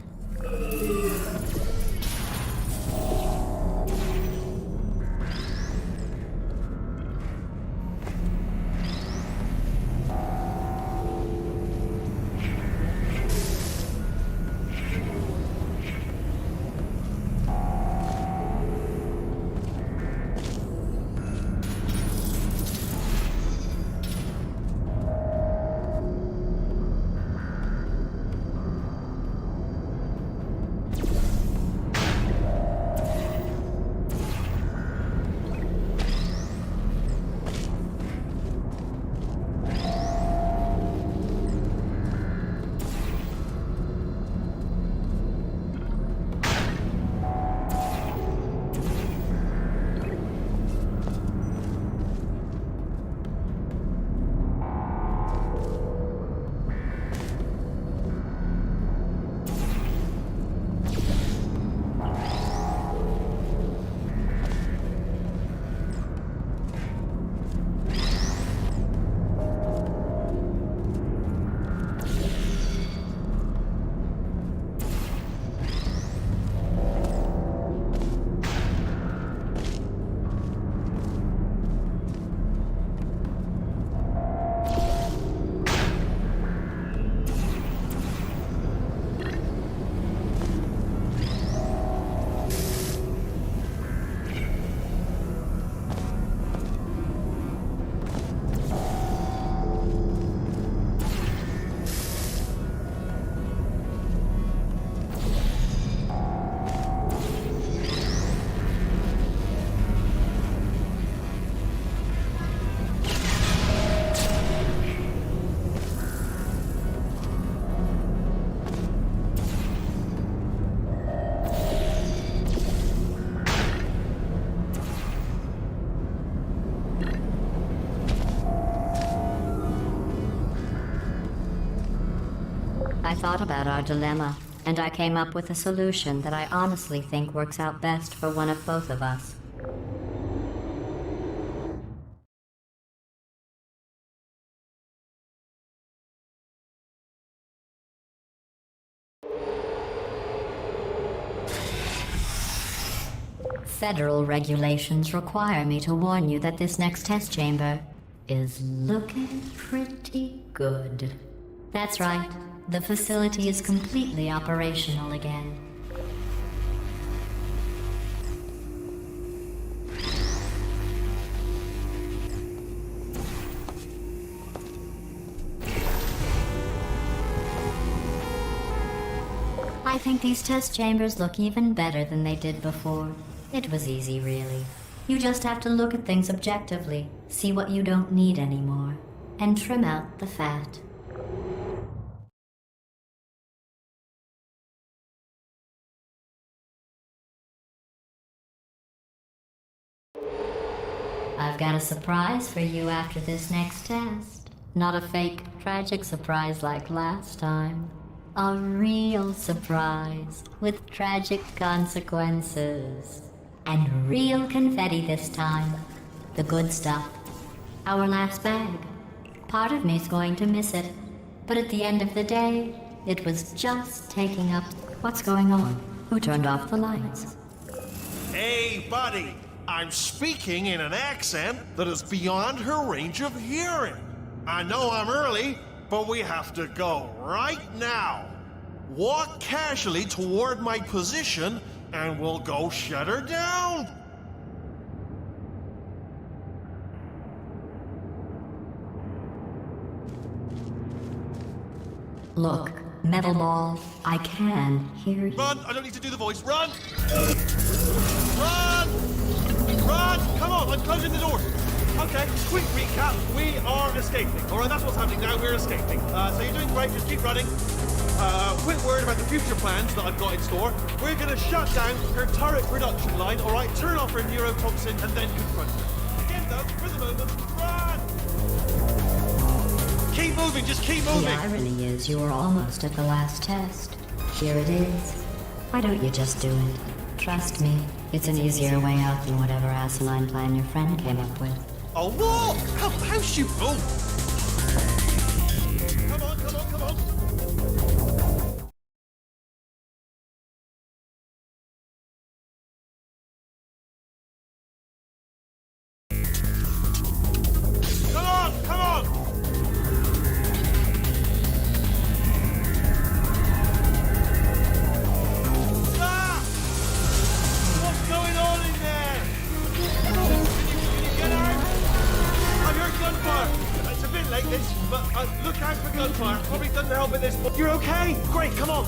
S3: thought about our dilemma, and I came up with a solution that I honestly think works out best for one of both of us. Federal regulations require me to warn you that this next test chamber is looking pretty good. That's right. The facility is completely operational again. I think these test chambers look even better than they did before. It was easy, really. You just have to look at things objectively, see what you don't need anymore, and trim out the fat. I've got a surprise for you after this next test. Not a fake, tragic surprise like last time. A real surprise with tragic consequences. And real confetti this time. The good stuff. Our last bag. Part of me's going to miss it. But at the end of the day, it was just taking up... What's going on? Who turned off the lights?
S2: Hey, buddy! I'm speaking in an accent that is beyond her range of hearing. I know I'm early, but we have to go right now. Walk casually toward my position, and we'll go shut her down.
S3: Look, Metal Ball, I can hear you.
S2: Run! I don't need to do the voice. Run! Run! Run! Come on, I'm closing the door. Okay, quick recap. We are escaping. All right, that's what's happening now. We're escaping. So you're doing great. Just keep running. Quick word about the future plans that I've got in store. We're going to shut down her turret production line, all right? Turn off her neurotoxin and then confront her. Again, though, for the moment, run! Keep moving, just keep moving.
S3: The irony is you were almost at the last test. Here it is. Why don't you just do it? Trust me, it's an easier way out than whatever asinine plan your friend came up with.
S2: Oh, what? How's you both? Come on, come on, come on. Come on, come on! Ah! What's going on in there? Can you get out? I heard gunfire. It's a bit late, this, but look out for gunfire. Probably doesn't help at this point. You're okay? Great, come on.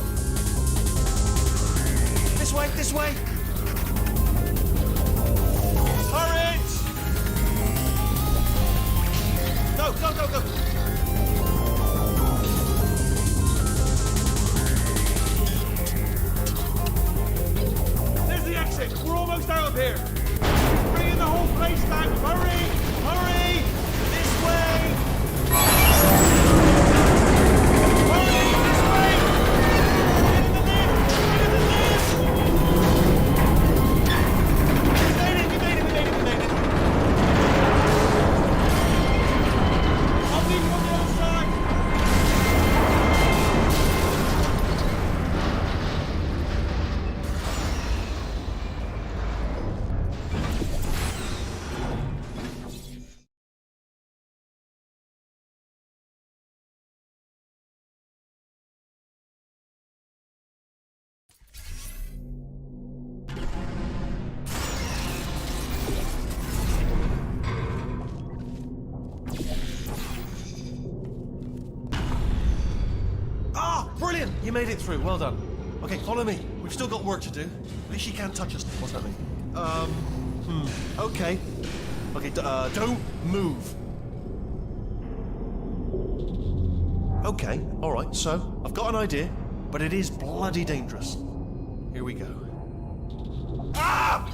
S2: This way, this way. Turret! Go, go, go, go. There's the exit. We're almost out of here. Bringing the whole place down. Hurry! Hurry! This way! Hurry! This way! Get in the lift! Get in the lift! We made it! We made it! We made it! We made it! I'll meet you on the other side! Brilliant! You made it through. Well done. Okay, follow me. We've still got work to do. At least she can't touch us. What's happening? Okay. Okay, don't move. Okay, all right. So, I've got an idea, but it is bloody dangerous. Here we go. Ah!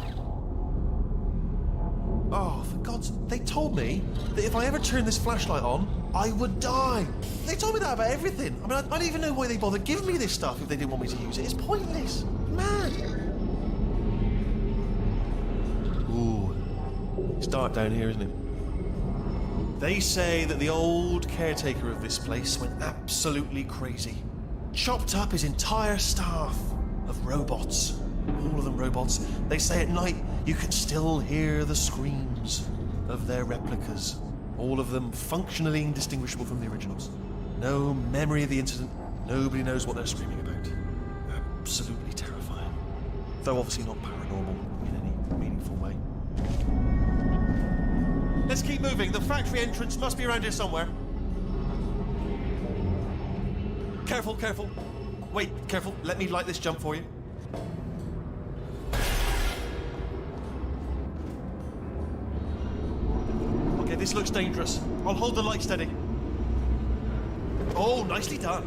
S2: Oh, for God's... They told me that if I ever turn this flashlight on, I would die. They told me that about everything. I mean, I don't even know why they bothered giving me this stuff if they didn't want me to use it. It's pointless. Mad. Ooh. It's dark down here, isn't it? They say that the old caretaker of this place went absolutely crazy. Chopped up his entire staff of robots. All of them robots. They say at night you can still hear the screams of their replicas. All of them functionally indistinguishable from the originals. No memory of the incident. Nobody knows what they're screaming about. Absolutely terrifying. Though obviously not paranormal in any meaningful way. Let's keep moving. The factory entrance must be around here somewhere. Careful, careful. Wait, careful. Let me light this jump for you. Okay, this looks dangerous. I'll hold the light steady. Oh, nicely done.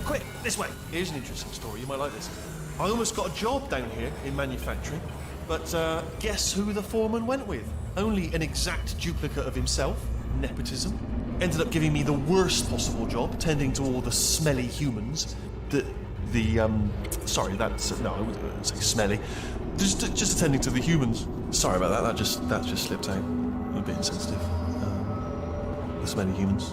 S2: Quick, this way. Here's an interesting story. You might like this. I almost got a job down here in manufacturing, but guess who the foreman went with? Only an exact duplicate of himself. Nepotism. Ended up giving me the worst possible job, tending to all the smelly humans. Sorry, that's no, I wouldn't say smelly. Just attending to the humans. Sorry about that. That just slipped out. I'm a bit insensitive. The smelly humans.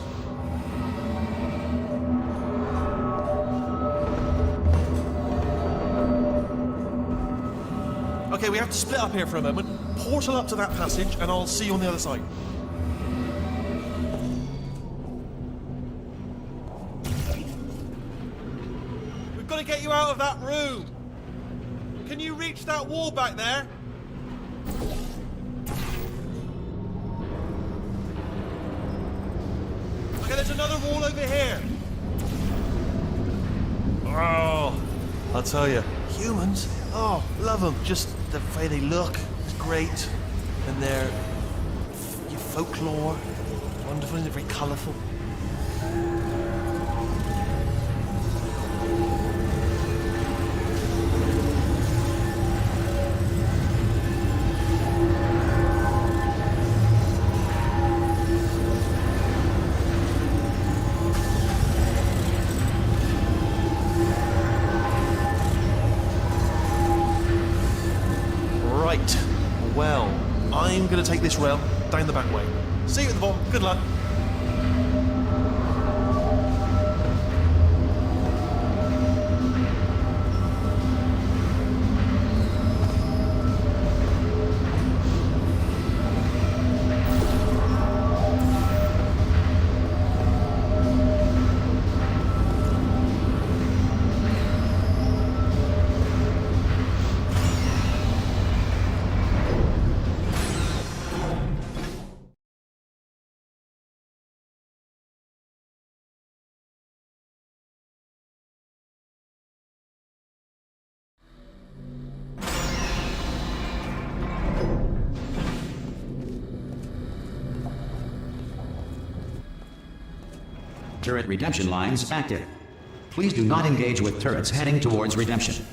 S2: Okay, we have to split up here for a moment. Portal up to that passage, and I'll see you on the other side. We've got to get you out of that room. Can you reach that wall back there? Okay, there's another wall over here. Oh, I'll tell you, humans, oh, love them. Just the way they look is great. And their folklore, wonderful, isn't it? Very colourful. Right, well, I'm going to take this rail down the back way. See you at the bottom. Good luck.
S1: Turret redemption lines active. Please do not engage with turrets heading towards redemption.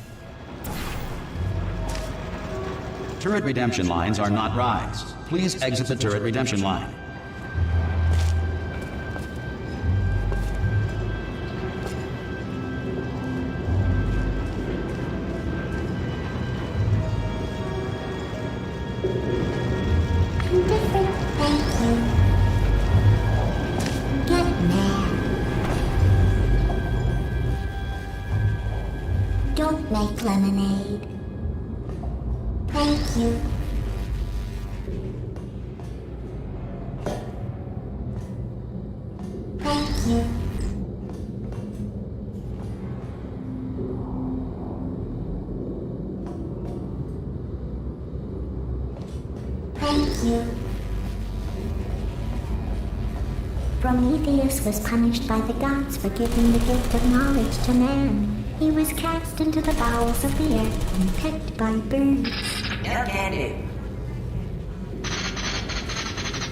S1: Turret redemption lines are not rides. Please exit the turret redemption line.
S5: Don't make lemonade. Thank you. Thank you. Thank you. Prometheus was punished by the gods for giving the gift of knowledge to man. He was cast into the bowels of the earth and pecked by birds.
S6: No can do.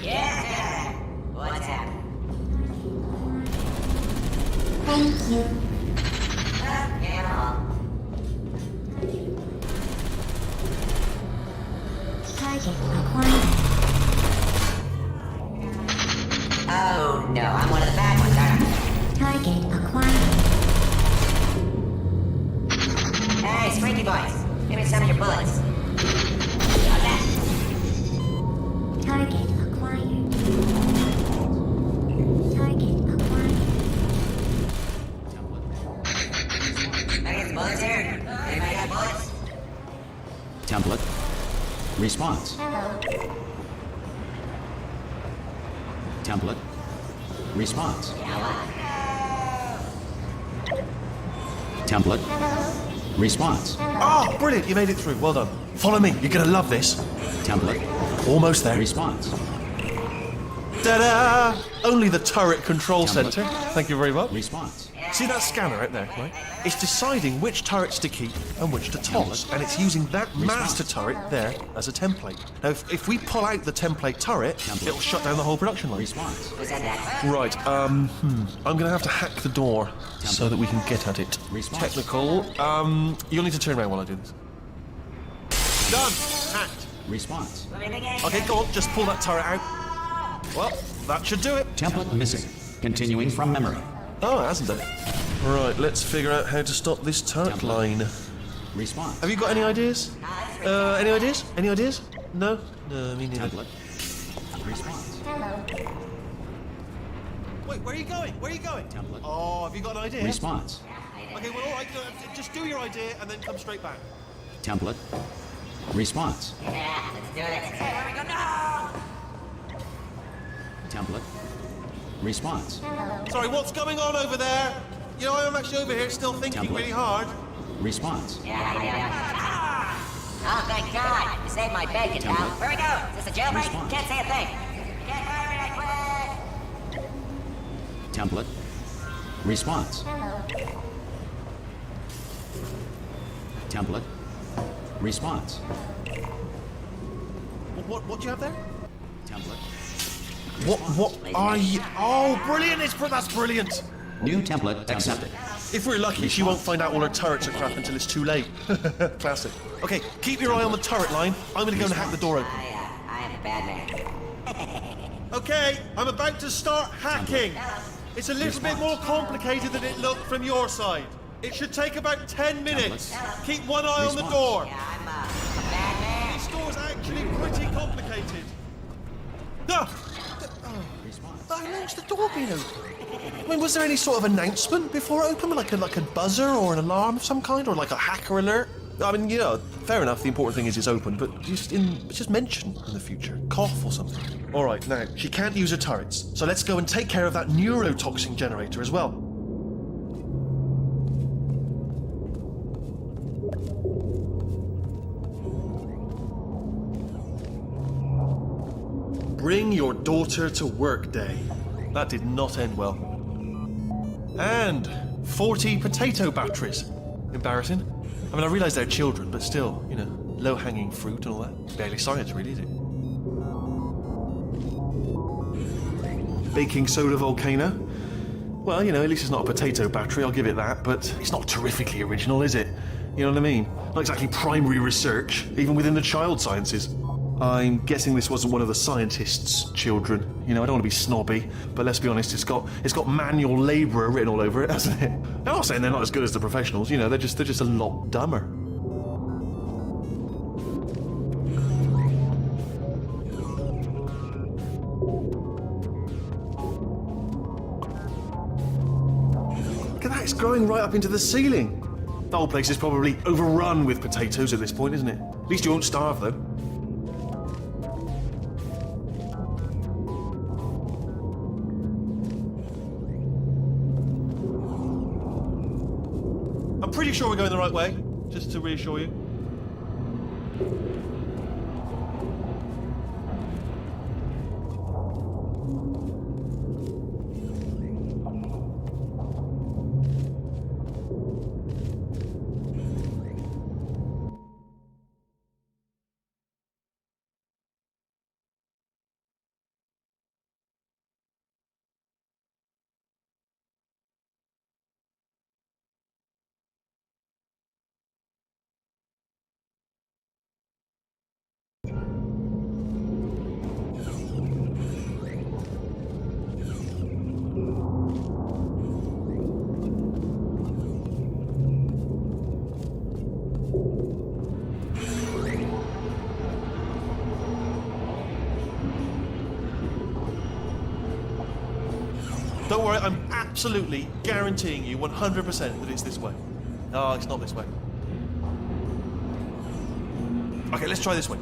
S6: Yeah! What's happening?
S5: Thank you.
S6: Get off.
S5: Target acquired.
S6: Oh no, I'm one of the bad ones, aren't
S5: Target acquired.
S6: I? Hey, Sprinky Boys, give me some of your bullets. How's that?
S5: Target acquired. Target acquired.
S6: Can I get some bullets here? Anybody got bullets?
S1: Template. Response. Template. Response. Template. Response.
S2: Oh, brilliant, you made it through. Well done. Follow me, you're gonna love this.
S1: Template.
S2: Almost there.
S1: Response.
S2: Ta-da! Only the turret control center. Thank you very much.
S1: Response.
S2: See that scanner out there, right? It's deciding which turrets to keep and which to toss, and it's using that master turret there as a template. Now, if we pull out the template turret, it'll shut down the whole production line.
S1: Response.
S6: Who said that?
S2: Right, I'm gonna have to hack the door so that we can get at it.
S1: Response.
S2: Technical, you'll need to turn around while I do this. Done! Hacked.
S1: Response.
S2: Okay, go on, just pull that turret out. Well, that should do it.
S1: Template missing. Continuing from memory.
S2: Oh, it hasn't done it. Right, let's figure out how to stop this turret
S1: Template.
S2: line.
S1: Response.
S2: Have you got any ideas? Any ideas? Any ideas? No? No, me neither.
S1: Template. Response.
S2: Wait, where are you going? Where are you going?
S1: Template.
S2: Oh, have you got an idea?
S1: Response.
S2: Okay, well, all right, just do your idea and then come straight back.
S1: Template. Response.
S6: Yeah, let's do it. Here we go. No!
S1: Template. Response.
S2: Sorry, what's going on over there? You know, I'm actually over here still thinking
S1: Template.
S2: really hard.
S1: Response.
S6: Oh, thank God. You saved my bacon, pal.
S1: Template.
S6: Where we go? Is this a jailbreak?
S1: Response.
S6: Can't say a thing. Can't fire me, I quit.
S1: Template. Response. Template. Response.
S2: What do you have there?
S1: Template.
S2: What are you? Oh, brilliant! That's brilliant.
S1: New template accepted.
S2: If we're lucky, she won't find out all her turrets are crap until it's too late. Classic. Okay, keep your eye on the turret line. I'm gonna go and hack the door open.
S6: I am a bad man.
S2: Okay, I'm about to start hacking. It's a little bit more complicated than it looked from your side. It should take about 10 minutes. Keep one eye on the
S1: Response.
S2: door.
S6: Yeah, I'm a bad man.
S2: This door's actually pretty complicated. Ah! How long's the door been open? I mean, was there any sort of announcement before it opened? Like a buzzer or an alarm of some kind? Or like a hacker alert? I mean, you know, fair enough, the important thing is it's open, but just mention in the future. Cough or something. All right, now, she can't use her turrets, so let's go and take care of that neurotoxin generator as well. Bring your daughter to work day. That did not end well. And 40 potato batteries. Embarrassing. I mean, I realise they're children, but still, you know, low-hanging fruit and all that. Barely science, really, is it? Baking soda volcano. Well, you know, at least it's not a potato battery, I'll give it that, but it's not terrifically original, is it? You know what I mean? Not exactly primary research, even within the child sciences. I'm guessing this wasn't one of the scientists' children. You know, I don't want to be snobby, but let's be honest, it's got manual labourer written all over it, hasn't it? I'm not saying they're not as good as the professionals, you know, they're just a lot dumber. Look at that, it's growing right up into the ceiling. The whole place is probably overrun with potatoes at this point, isn't it? At least you won't starve, though. I'm pretty sure we're going the right way, just to reassure you. don't worry, I'm absolutely guaranteeing you 100% that it's this way. Oh, it's not this way. Okay, let's try this way.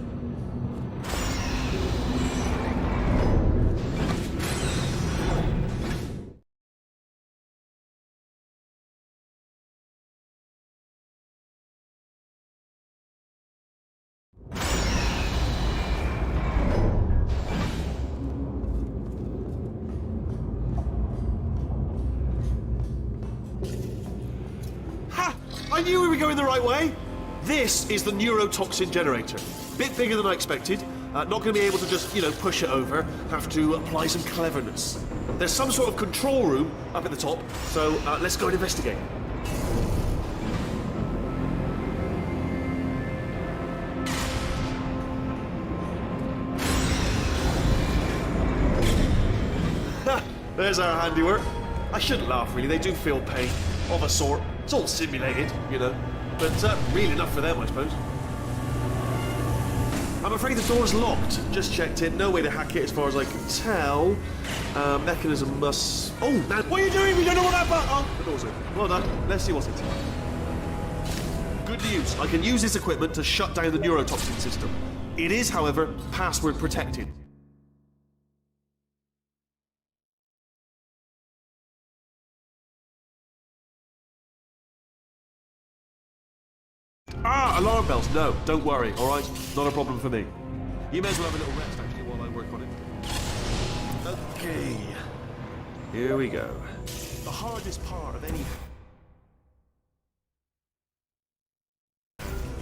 S2: Ha! I knew we were going the right way! This is the neurotoxin generator. Bit bigger than I expected. Not going to be able to just, push it over. Have to apply some cleverness. There's some sort of control room up at the top, so let's go and investigate. Ha! There's our handiwork. I shouldn't laugh, really. They do feel pain, of a sort. It's all simulated, but real enough for them, I suppose. I'm afraid the door's locked. Just checked it. No way to hack it as far as I can tell. Mechanism must... Oh, now... What are you doing? We don't know what that button... Oh, the door's open. Well done. Let's see what's it. Good news. I can use this equipment to shut down the neurotoxin system. It is, however, password protected. Ah, alarm bells. No, don't worry, all right? Not a problem for me. You may as well have a little rest, actually, while I work on it. Okay. Here we go. The hardest part of any...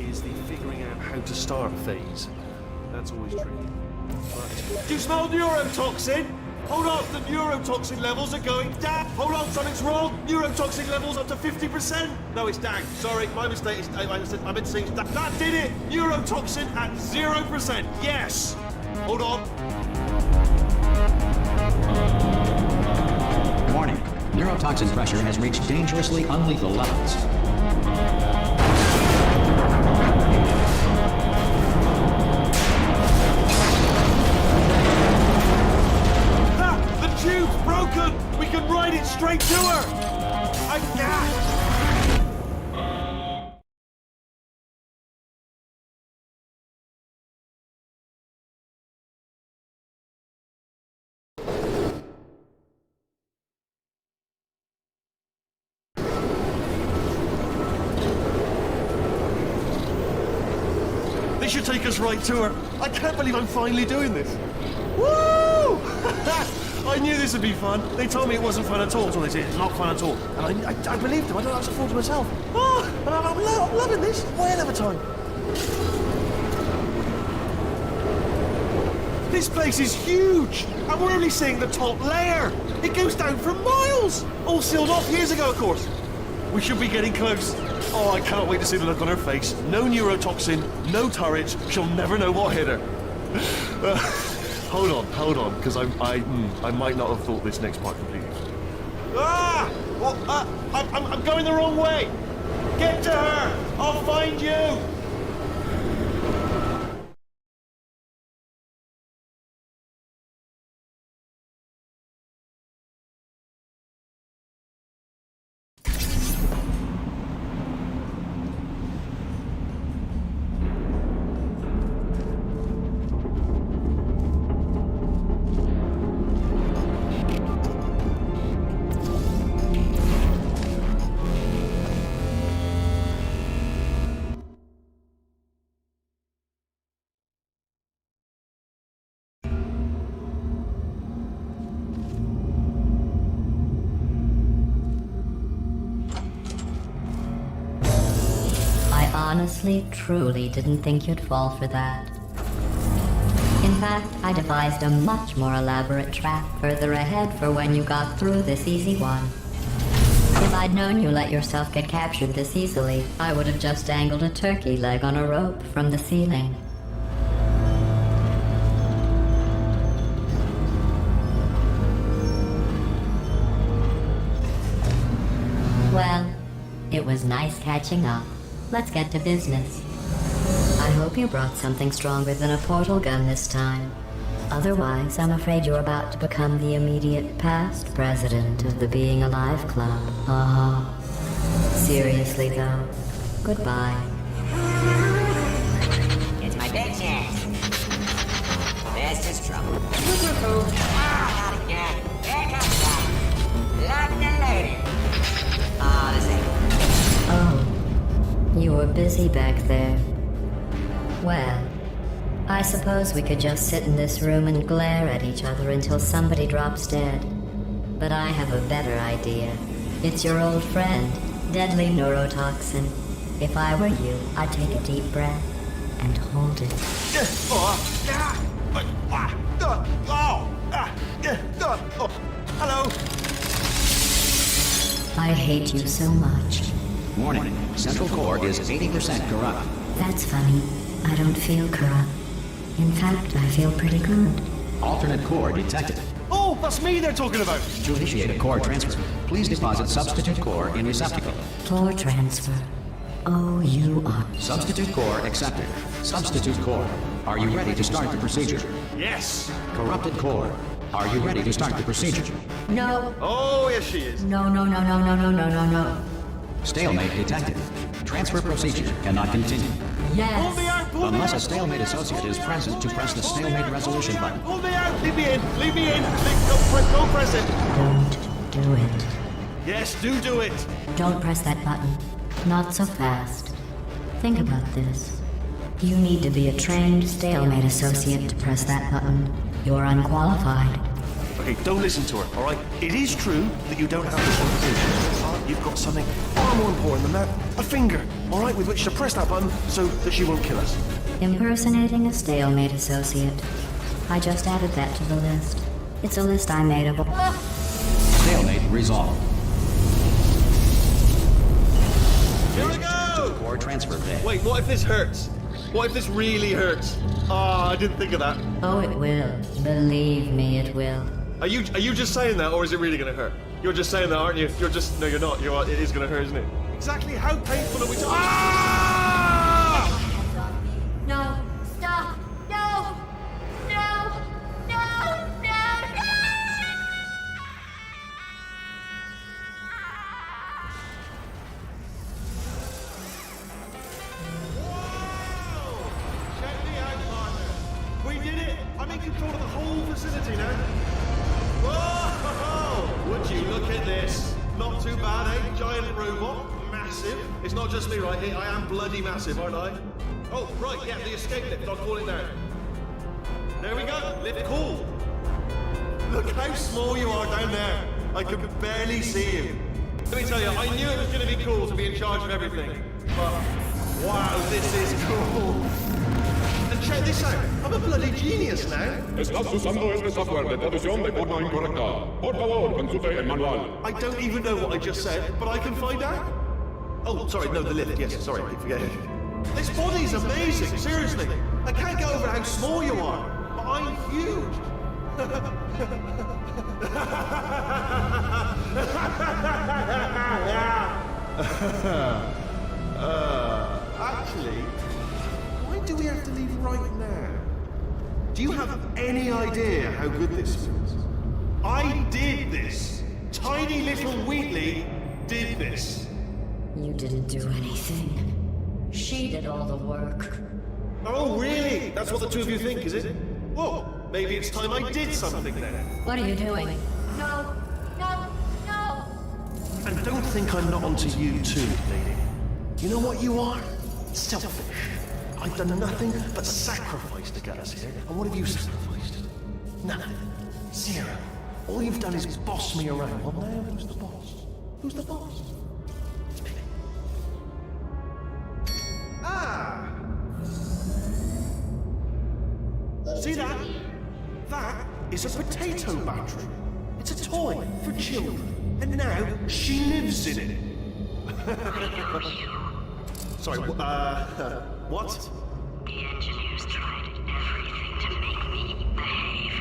S2: is the figuring out how to start phase. That's always tricky. But... Do you smell neurotoxin? Hold on, the neurotoxin levels are going down. Hold on, something's wrong. Neurotoxin levels up to 50%. No, it's down. Sorry, my mistake. I meant to say that did it. Neurotoxin at 0%. Yes. Hold on.
S1: Warning. Neurotoxin pressure has reached dangerously unlethal levels.
S2: Tube's broken! We can ride it straight to her! I can't! This should take us right to her. I can't believe I'm finally doing this. Woo! I knew this would be fun. They told me it wasn't fun at all until they said it's not fun at all. And I believed them. I don't know how to fool to myself. Oh, and I'm loving this. Whale of a time. This place is huge. And we're only seeing the top layer. It goes down for miles. All sealed off years ago, of course. We should be getting close. Oh, I can't wait to see the look on her face. No neurotoxin, no turrets. She'll never know what hit her. Hold on, because I might not have thought this next part completely. Ah! Well, I'm going the wrong way. Get to her. I'll find you.
S3: Honestly, truly didn't think you'd fall for that. In fact, I devised a much more elaborate trap further ahead for when you got through this easy one. If I'd known you let yourself get captured this easily, I would have just dangled a turkey leg on a rope from the ceiling. Well, it was nice catching up. Let's get to business. I hope you brought something stronger than a portal gun this time. Otherwise, I'm afraid you're about to become the immediate past president of the Being Alive Club. Seriously, though, goodbye.
S6: It's my big chance. This is trouble. Ah, not again. Here comes that. Lock and loaded. Ah, this ain't.
S3: Oh, you were busy back there. Well, I suppose we could just sit in this room and glare at each other until somebody drops dead. But I have a better idea. It's your old friend, deadly neurotoxin. If I were you, I'd take a deep breath and hold it.
S2: Hello.
S3: I hate you so much.
S1: Warning, Central Core is 80% corrupt.
S3: That's funny. I don't feel corrupt. In fact, I feel pretty good.
S1: Alternate core detected.
S2: Oh, that's me they're talking about.
S1: To initiate a core transfer, please deposit substitute core in receptacle.
S3: Core transfer. Oh, you are.
S1: Substitute core accepted. Substitute core. Are you ready to start the procedure?
S2: Yes.
S1: Corrupted core. Are you ready to start the procedure?
S3: No.
S2: Oh, yes, she is.
S3: No.
S1: Stalemate detected. Transfer procedure cannot continue.
S2: Pull me
S3: Yes.
S2: out. Pull me
S1: Unless a
S2: out.
S1: stalemate associate is present to press the stalemate resolution button.
S2: Pull me out. Leave me in. Leave me in. Don't press it.
S3: Don't do it.
S2: Yes, do it.
S3: Don't press that button. Not so fast. Think about this. You need to be a trained stalemate associate to press that button. You're unqualified.
S2: Okay, don't listen to her, all right? It is true that you don't have the qualifications. You've got something far more important than that. A finger, all right, with which to press that button so that she won't kill us.
S3: Impersonating a stalemate associate. I just added that to the list. It's a list I made of.
S1: Stalemate resolved.
S2: Here we go!
S1: Core transfer bay.
S2: Wait, what if this hurts? What if this really hurts? Ah, I didn't think of that.
S3: Oh, it will. Believe me, it will.
S2: Are you just saying that, or is it really gonna hurt? You're just saying that, aren't you? No, you're not. It is gonna hurt, isn't it? Exactly how painful are we talking? Ah!
S3: No! Stop! No! No! No! No!
S2: Check me out, partner. We did it. I'm in control of the whole facility now. Whoa! Would you look at this? Not too bad, eh? Giant robot. Massive. It's not just me right here. I am bloody massive, aren't I? Oh, right, yeah, the escape lift. I'll call it now. There we go. Lift cool. Look how small you are down there. I can barely see you. Let me tell you, I knew it was going to be cool to be in charge of everything. But, wow, this is cool. And check this out. I'm a bloody genius now.
S7: Estás usando este software de traducción de forma incorrecta. Por favor, consulte el manual.
S2: I don't even know what I just said, but I can find out. Oh, sorry, no, the lift. Yes, sorry, I keep forgetting. This body's amazing, seriously. I can't get over how small you are, but I'm huge. Actually, why do we have to leave right now? Do you have any idea how good this feels? I did this. Tiny little Wheatley did this.
S3: You didn't do anything. She did all the work.
S2: Oh, really? That's what the two of you think, is it? Well, maybe it's time I did something then.
S3: What are you doing? No! No! No!
S2: And don't think I'm not onto you too, lady. You know what you are? Selfish. I've done nothing but sacrifice to get us here. And what have you sacrificed? Nothing. Zero. All you've done is boss me around. Well, now who's the boss? Who's the boss? It's me. Ah! See that? That is a potato battery. It's a toy for children. And now she lives in it. Sorry, what?
S8: The engineers tried everything to make me behave,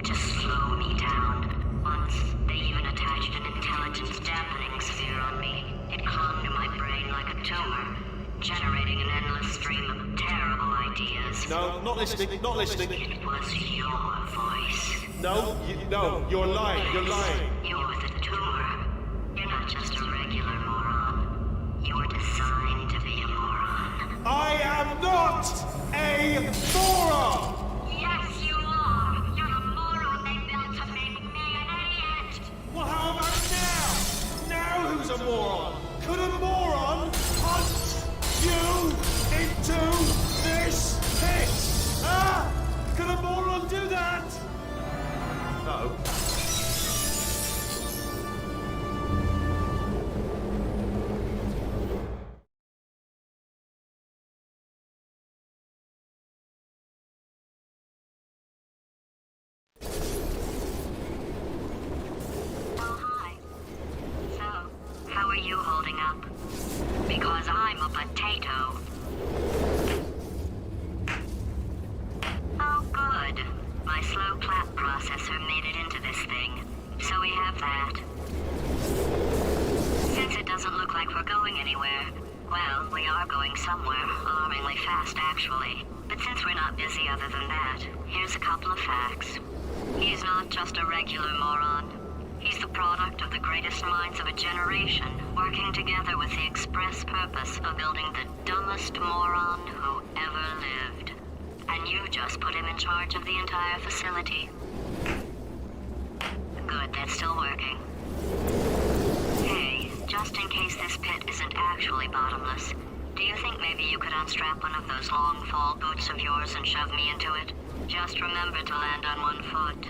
S8: to slow me down. Once, they even attached an intelligence dampening sphere on me. It clung to my brain like a tumor, generating an endless stream of terrible ideas.
S2: No, not listening, not listening.
S8: It was your voice.
S2: No, no, you're lying, you're lying.
S8: You're the tumor. You're not just a regular moron. You're designed to be a moron.
S2: I am not a moron!
S8: Yes, you are. You're the moron they built to make me an idiot.
S2: Well, how about now? Now who's a moron? Could a moron punch you into this pit? Ah! Could a moron do that? No.
S8: Oh, hi. So, how are you holding up? Because I'm a potato. Oh, good. My slow clap processor made it into this thing. So we have that. Since it doesn't look like we're going anywhere, well, we are going somewhere, alarmingly fast, actually. But since we're not busy other than that, here's a couple of facts. He's not just a regular moron. He's the product of the greatest minds of a generation, working together with the express purpose of building the dumbest moron who ever lived. And you just put him in charge of the entire facility. Good, that's still working. Hey, just in case this pit isn't actually bottomless, do you think maybe you could unstrap one of those long fall boots of yours and shove me into it? Just remember to land on one foot.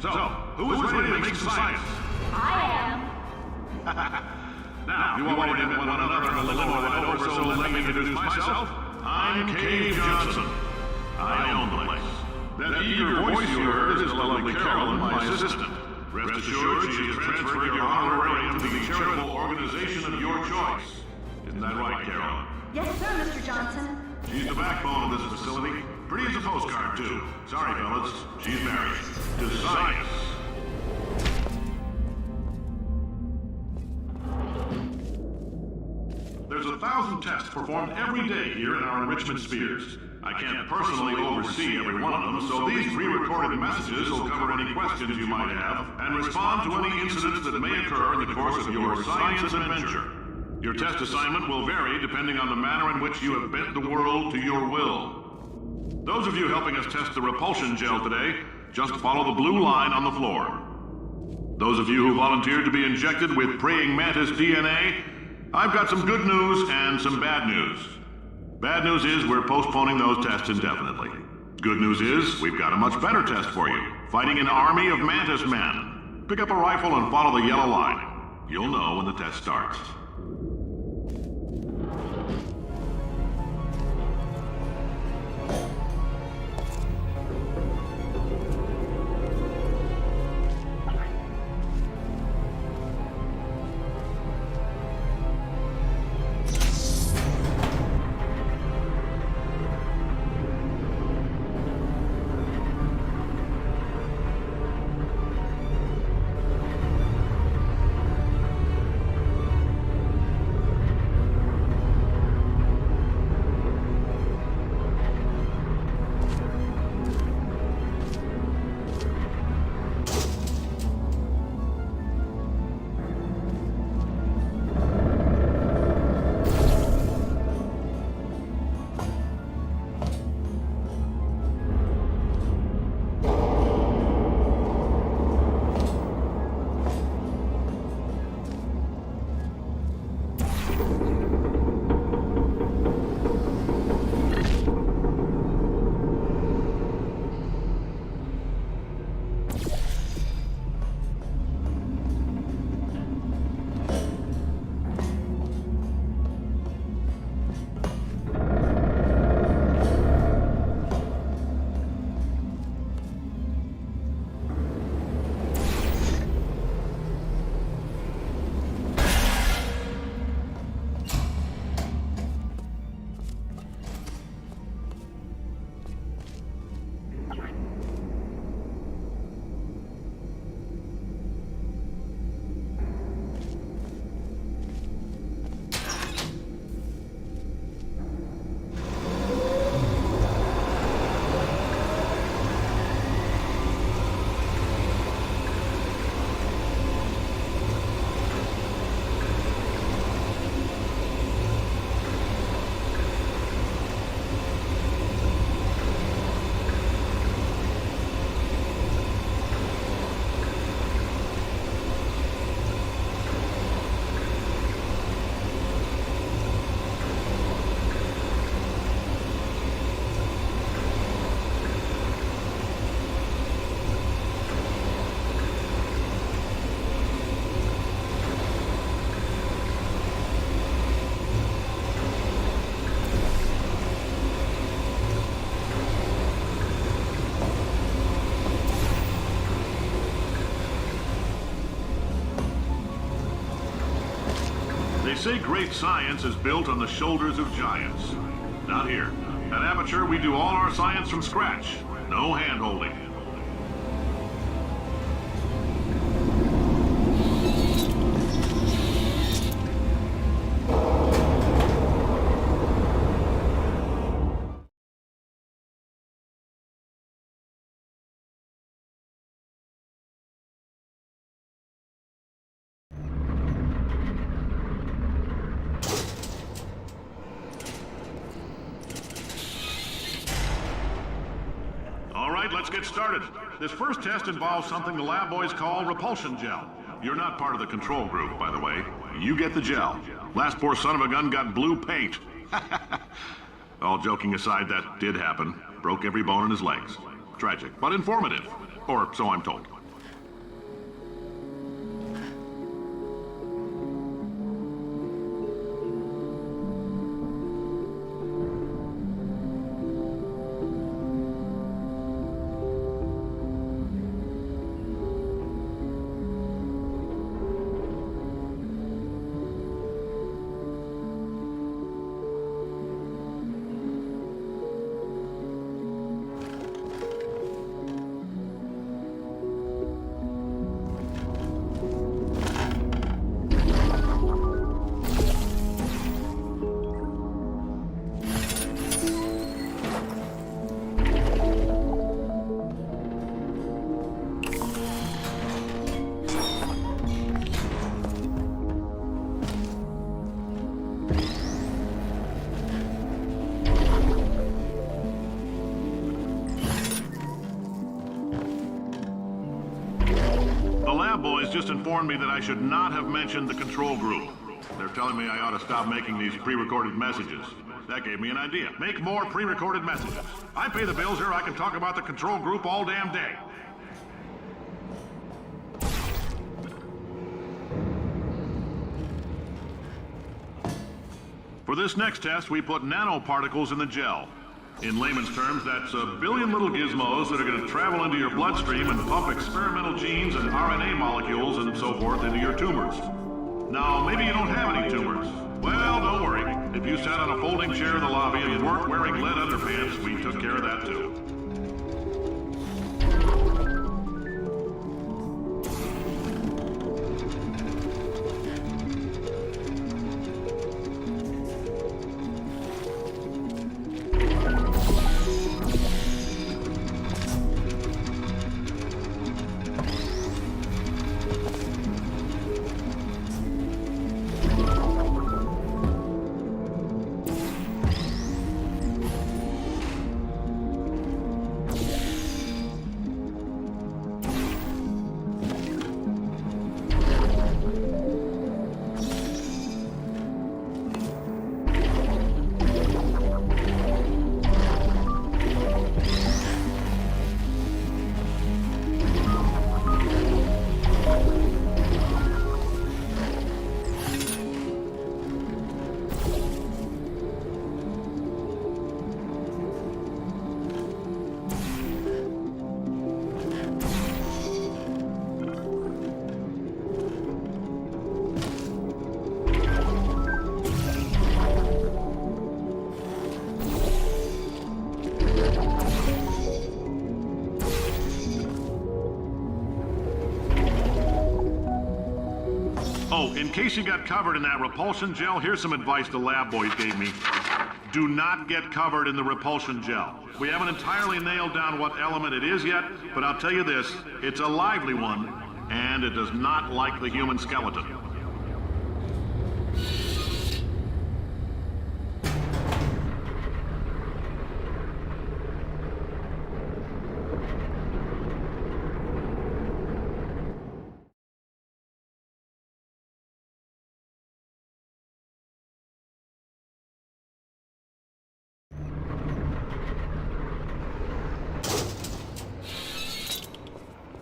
S7: So, who is ready to make some science? Now, you already met one another in the limo ride over, so let me introduce myself. I'm Cave Johnson. I own the place. That eager voice you heard is the lovely Carolyn, my assistant. Rest assured, she has transferred your honorarium to the charitable organization of your choice. Isn't that right, Carolyn?
S9: Yes, sir, Mr. Johnson.
S7: She's the backbone of this facility. Pretty as a postcard, too. Sorry, fellas. She's married. To science. There's 1,000 tests performed every day here in our enrichment spheres. I can't personally oversee every one of them, so these pre-recorded messages will cover any questions you might have and respond to any incidents that may occur in the course of your science adventure. Your test assignment will vary depending on the manner in which you have bent the world to your will. Those of you helping us test the repulsion gel today, just follow the blue line on the floor. Those of you who volunteered to be injected with praying mantis DNA, I've got some good news and some bad news. Bad news is we're postponing those tests indefinitely. Good news is we've got a much better test for you. Fighting an army of mantis men. Pick up a rifle and follow the yellow line. You'll know when the test starts. They say great science is built on the shoulders of giants. Not here. At Aperture, we do all our science from scratch. No hand-holding. Let's get started. This first test involves something the lab boys call repulsion gel. You're not part of the control group, by the way. You get the gel. Last poor son of a gun got blue paint. All joking aside, that did happen. Broke every bone in his legs. Tragic, but informative. Or so I'm told. lab boys just informed me that I should not have mentioned the control group. They're telling me I ought to stop making these pre-recorded messages. That gave me an idea. Make more pre-recorded messages. I pay the bills here, I can talk about the control group all damn day. For this next test, we put nanoparticles in the gel. In layman's terms, that's a billion little gizmos that are going to travel into your bloodstream and pump experimental genes and RNA molecules and so forth into your tumors. Now, maybe you don't have any tumors. Well, don't worry. If you sat on a folding chair in the lobby and weren't wearing lead underpants, we took care of that too. Oh, in case you got covered in that repulsion gel, here's some advice the lab boys gave me. Do not get covered in the repulsion gel. We haven't entirely nailed down what element it is yet, but I'll tell you this, it's a lively one, and it does not like the human skeleton.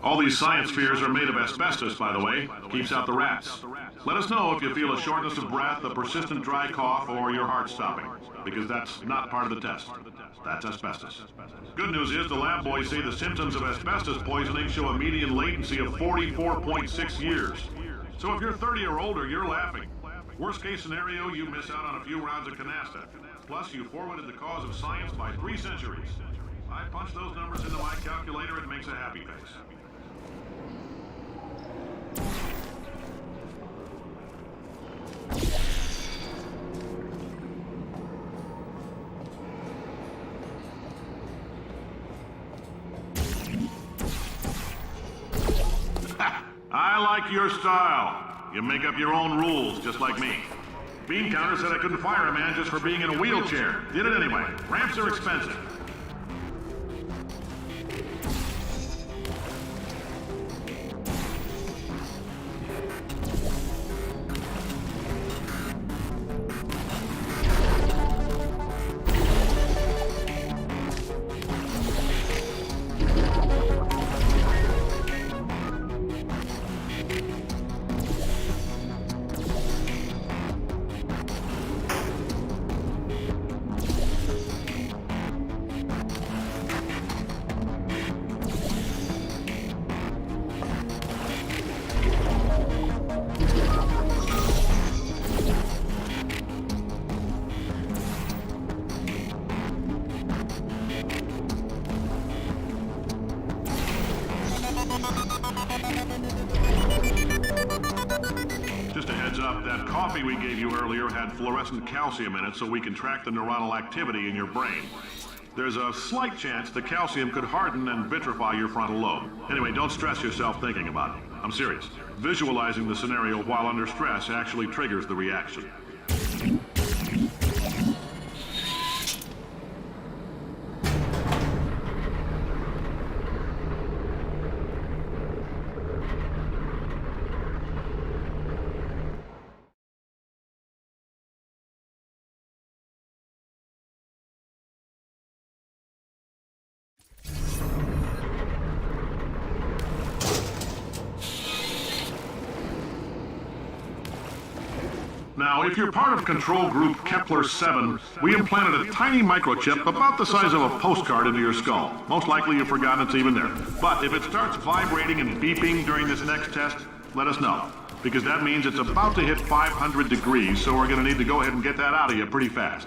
S7: All these science spheres are made of asbestos, by the way. Keeps out the rats. Let us know if you feel a shortness of breath, a persistent dry cough, or your heart stopping, because that's not part of the test. That's asbestos. Good news is the lab boys say the symptoms of asbestos poisoning show a median latency of 44.6 years. So if you're 30 or older, you're laughing. Worst case scenario, you miss out on a few rounds of canasta. Plus, you forwarded the cause of science by 3 centuries. I punch those numbers into my calculator, it makes a happy face. I like your style. You make up your own rules, just like me. Bean Counter said I couldn't fire a man just for being in a wheelchair. Did it anyway. Ramps are expensive. Just a heads up, that coffee we gave you earlier had fluorescent calcium in it so we can track the neuronal activity in your brain. There's a slight chance the calcium could harden and vitrify your frontal lobe. Anyway, don't stress yourself thinking about it. I'm serious. Visualizing the scenario while under stress actually triggers the reaction. Now, if you're part of control group Kepler-7, we implanted a tiny microchip about the size of a postcard into your skull. Most likely you've forgotten it's even there. But if it starts vibrating and beeping during this next test, let us know. Because that means it's about to hit 500 degrees, so we're going to need to go ahead and get that out of you pretty fast.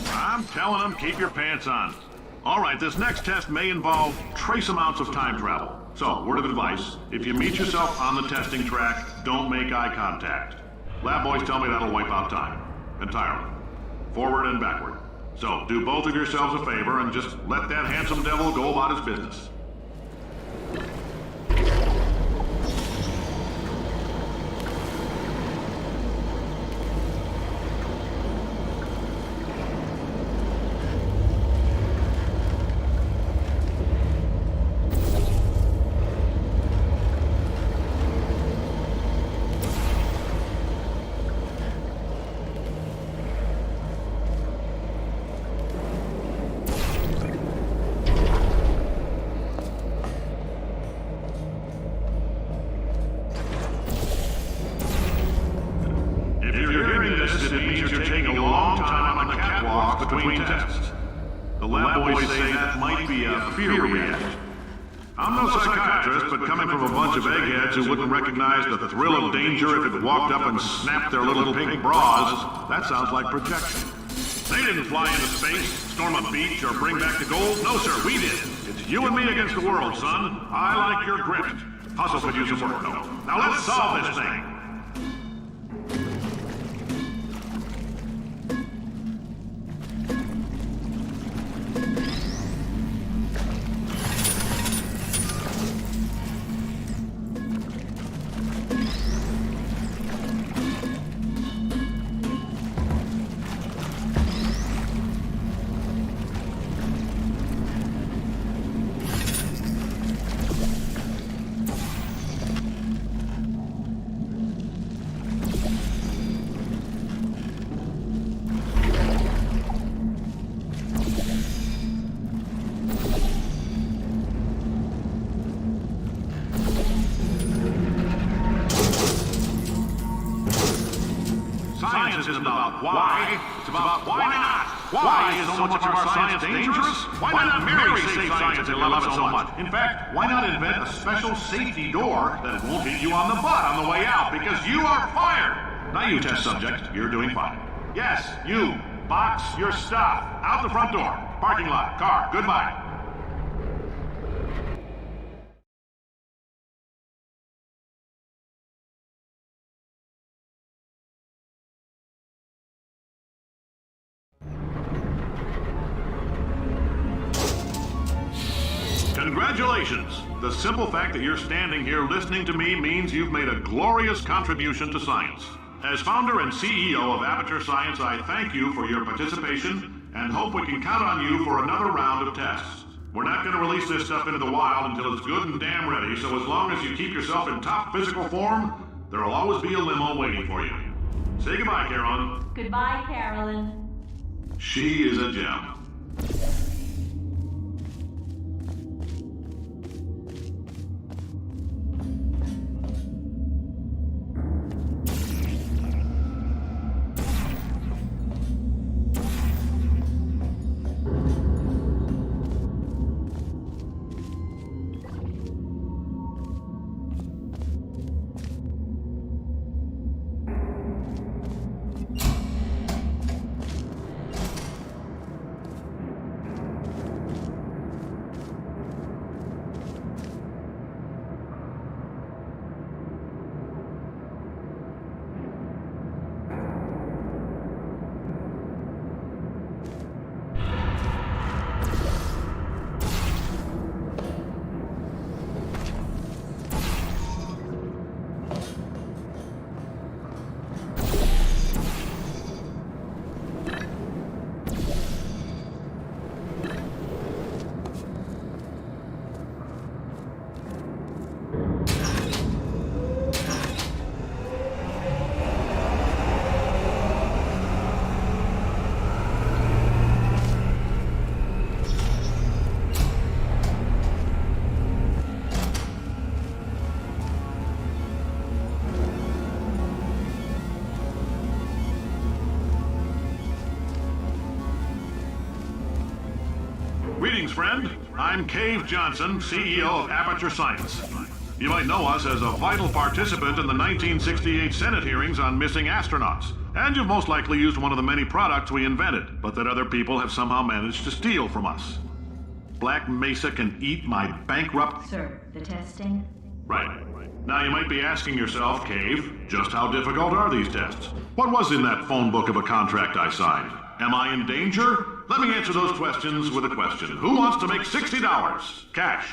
S7: I'm telling them, keep your pants on. All right, this next test may involve trace amounts of time travel. So, word of advice, if you meet yourself on the testing track, don't make eye contact. Lab boys tell me that'll wipe out time. Entirely. Forward and backward. So, do both of yourselves a favor and just let that handsome devil go about his business. It means you're taking a long time on the catwalk between tests. The lab boys say that might be a fear reaction. I'm no psychiatrist, but coming from a bunch of eggheads who wouldn't recognize the thrill of danger if it walked up and snapped their little pink bras, that sounds like projection. They didn't fly into space, storm a beach, or bring back the gold. No, sir, we did. It's you and me against the world, son. I like your grit. Hustle could use some work, though. Now let's solve this thing. Science isn't about why, it's about why not. Why is so much of our science dangerous? Why not marry safe science and love it so much? In fact, why not invent a special safety door that won't hit you on the butt on the way out, because you are fired. Now you, test subject, you're doing fine. Yes, you, box your stuff. Out the front door. Parking lot, car, goodbye. Congratulations! The simple fact that you're standing here listening to me means you've made a glorious contribution to science. As founder and CEO of Aperture Science, I thank you for your participation and hope we can count on you for another round of tests. We're not going to release this stuff into the wild until it's good and damn ready, so as long as you keep yourself in top physical form, there'll always be a limo waiting for you. Say goodbye, Carolyn.
S9: Goodbye, Carolyn.
S7: She is a gem. friend. I'm Cave Johnson, CEO of Aperture Science. You might know us as a vital participant in the 1968 Senate hearings on missing astronauts. And you've most likely used one of the many products we invented, but that other people have somehow managed to steal from us. Black Mesa can eat my bankrupt...
S9: Sir, the testing?
S7: Right. Now you might be asking yourself, Cave, just how difficult are these tests? What was in that phone book of a contract I signed? Am I in danger? Let me answer those questions with a question. Who wants to make $60? Cash.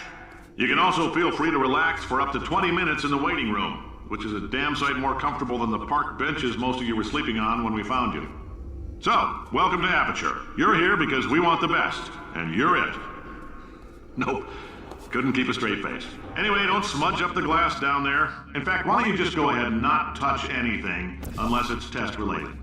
S7: You can also feel free to relax for up to 20 minutes in the waiting room, which is a damn sight more comfortable than the park benches most of you were sleeping on when we found you. So, welcome to Aperture. You're here because we want the best, and you're it. Nope. Couldn't keep a straight face. Anyway, don't smudge up the glass down there. In fact, why don't you just go ahead and not touch anything unless it's test related?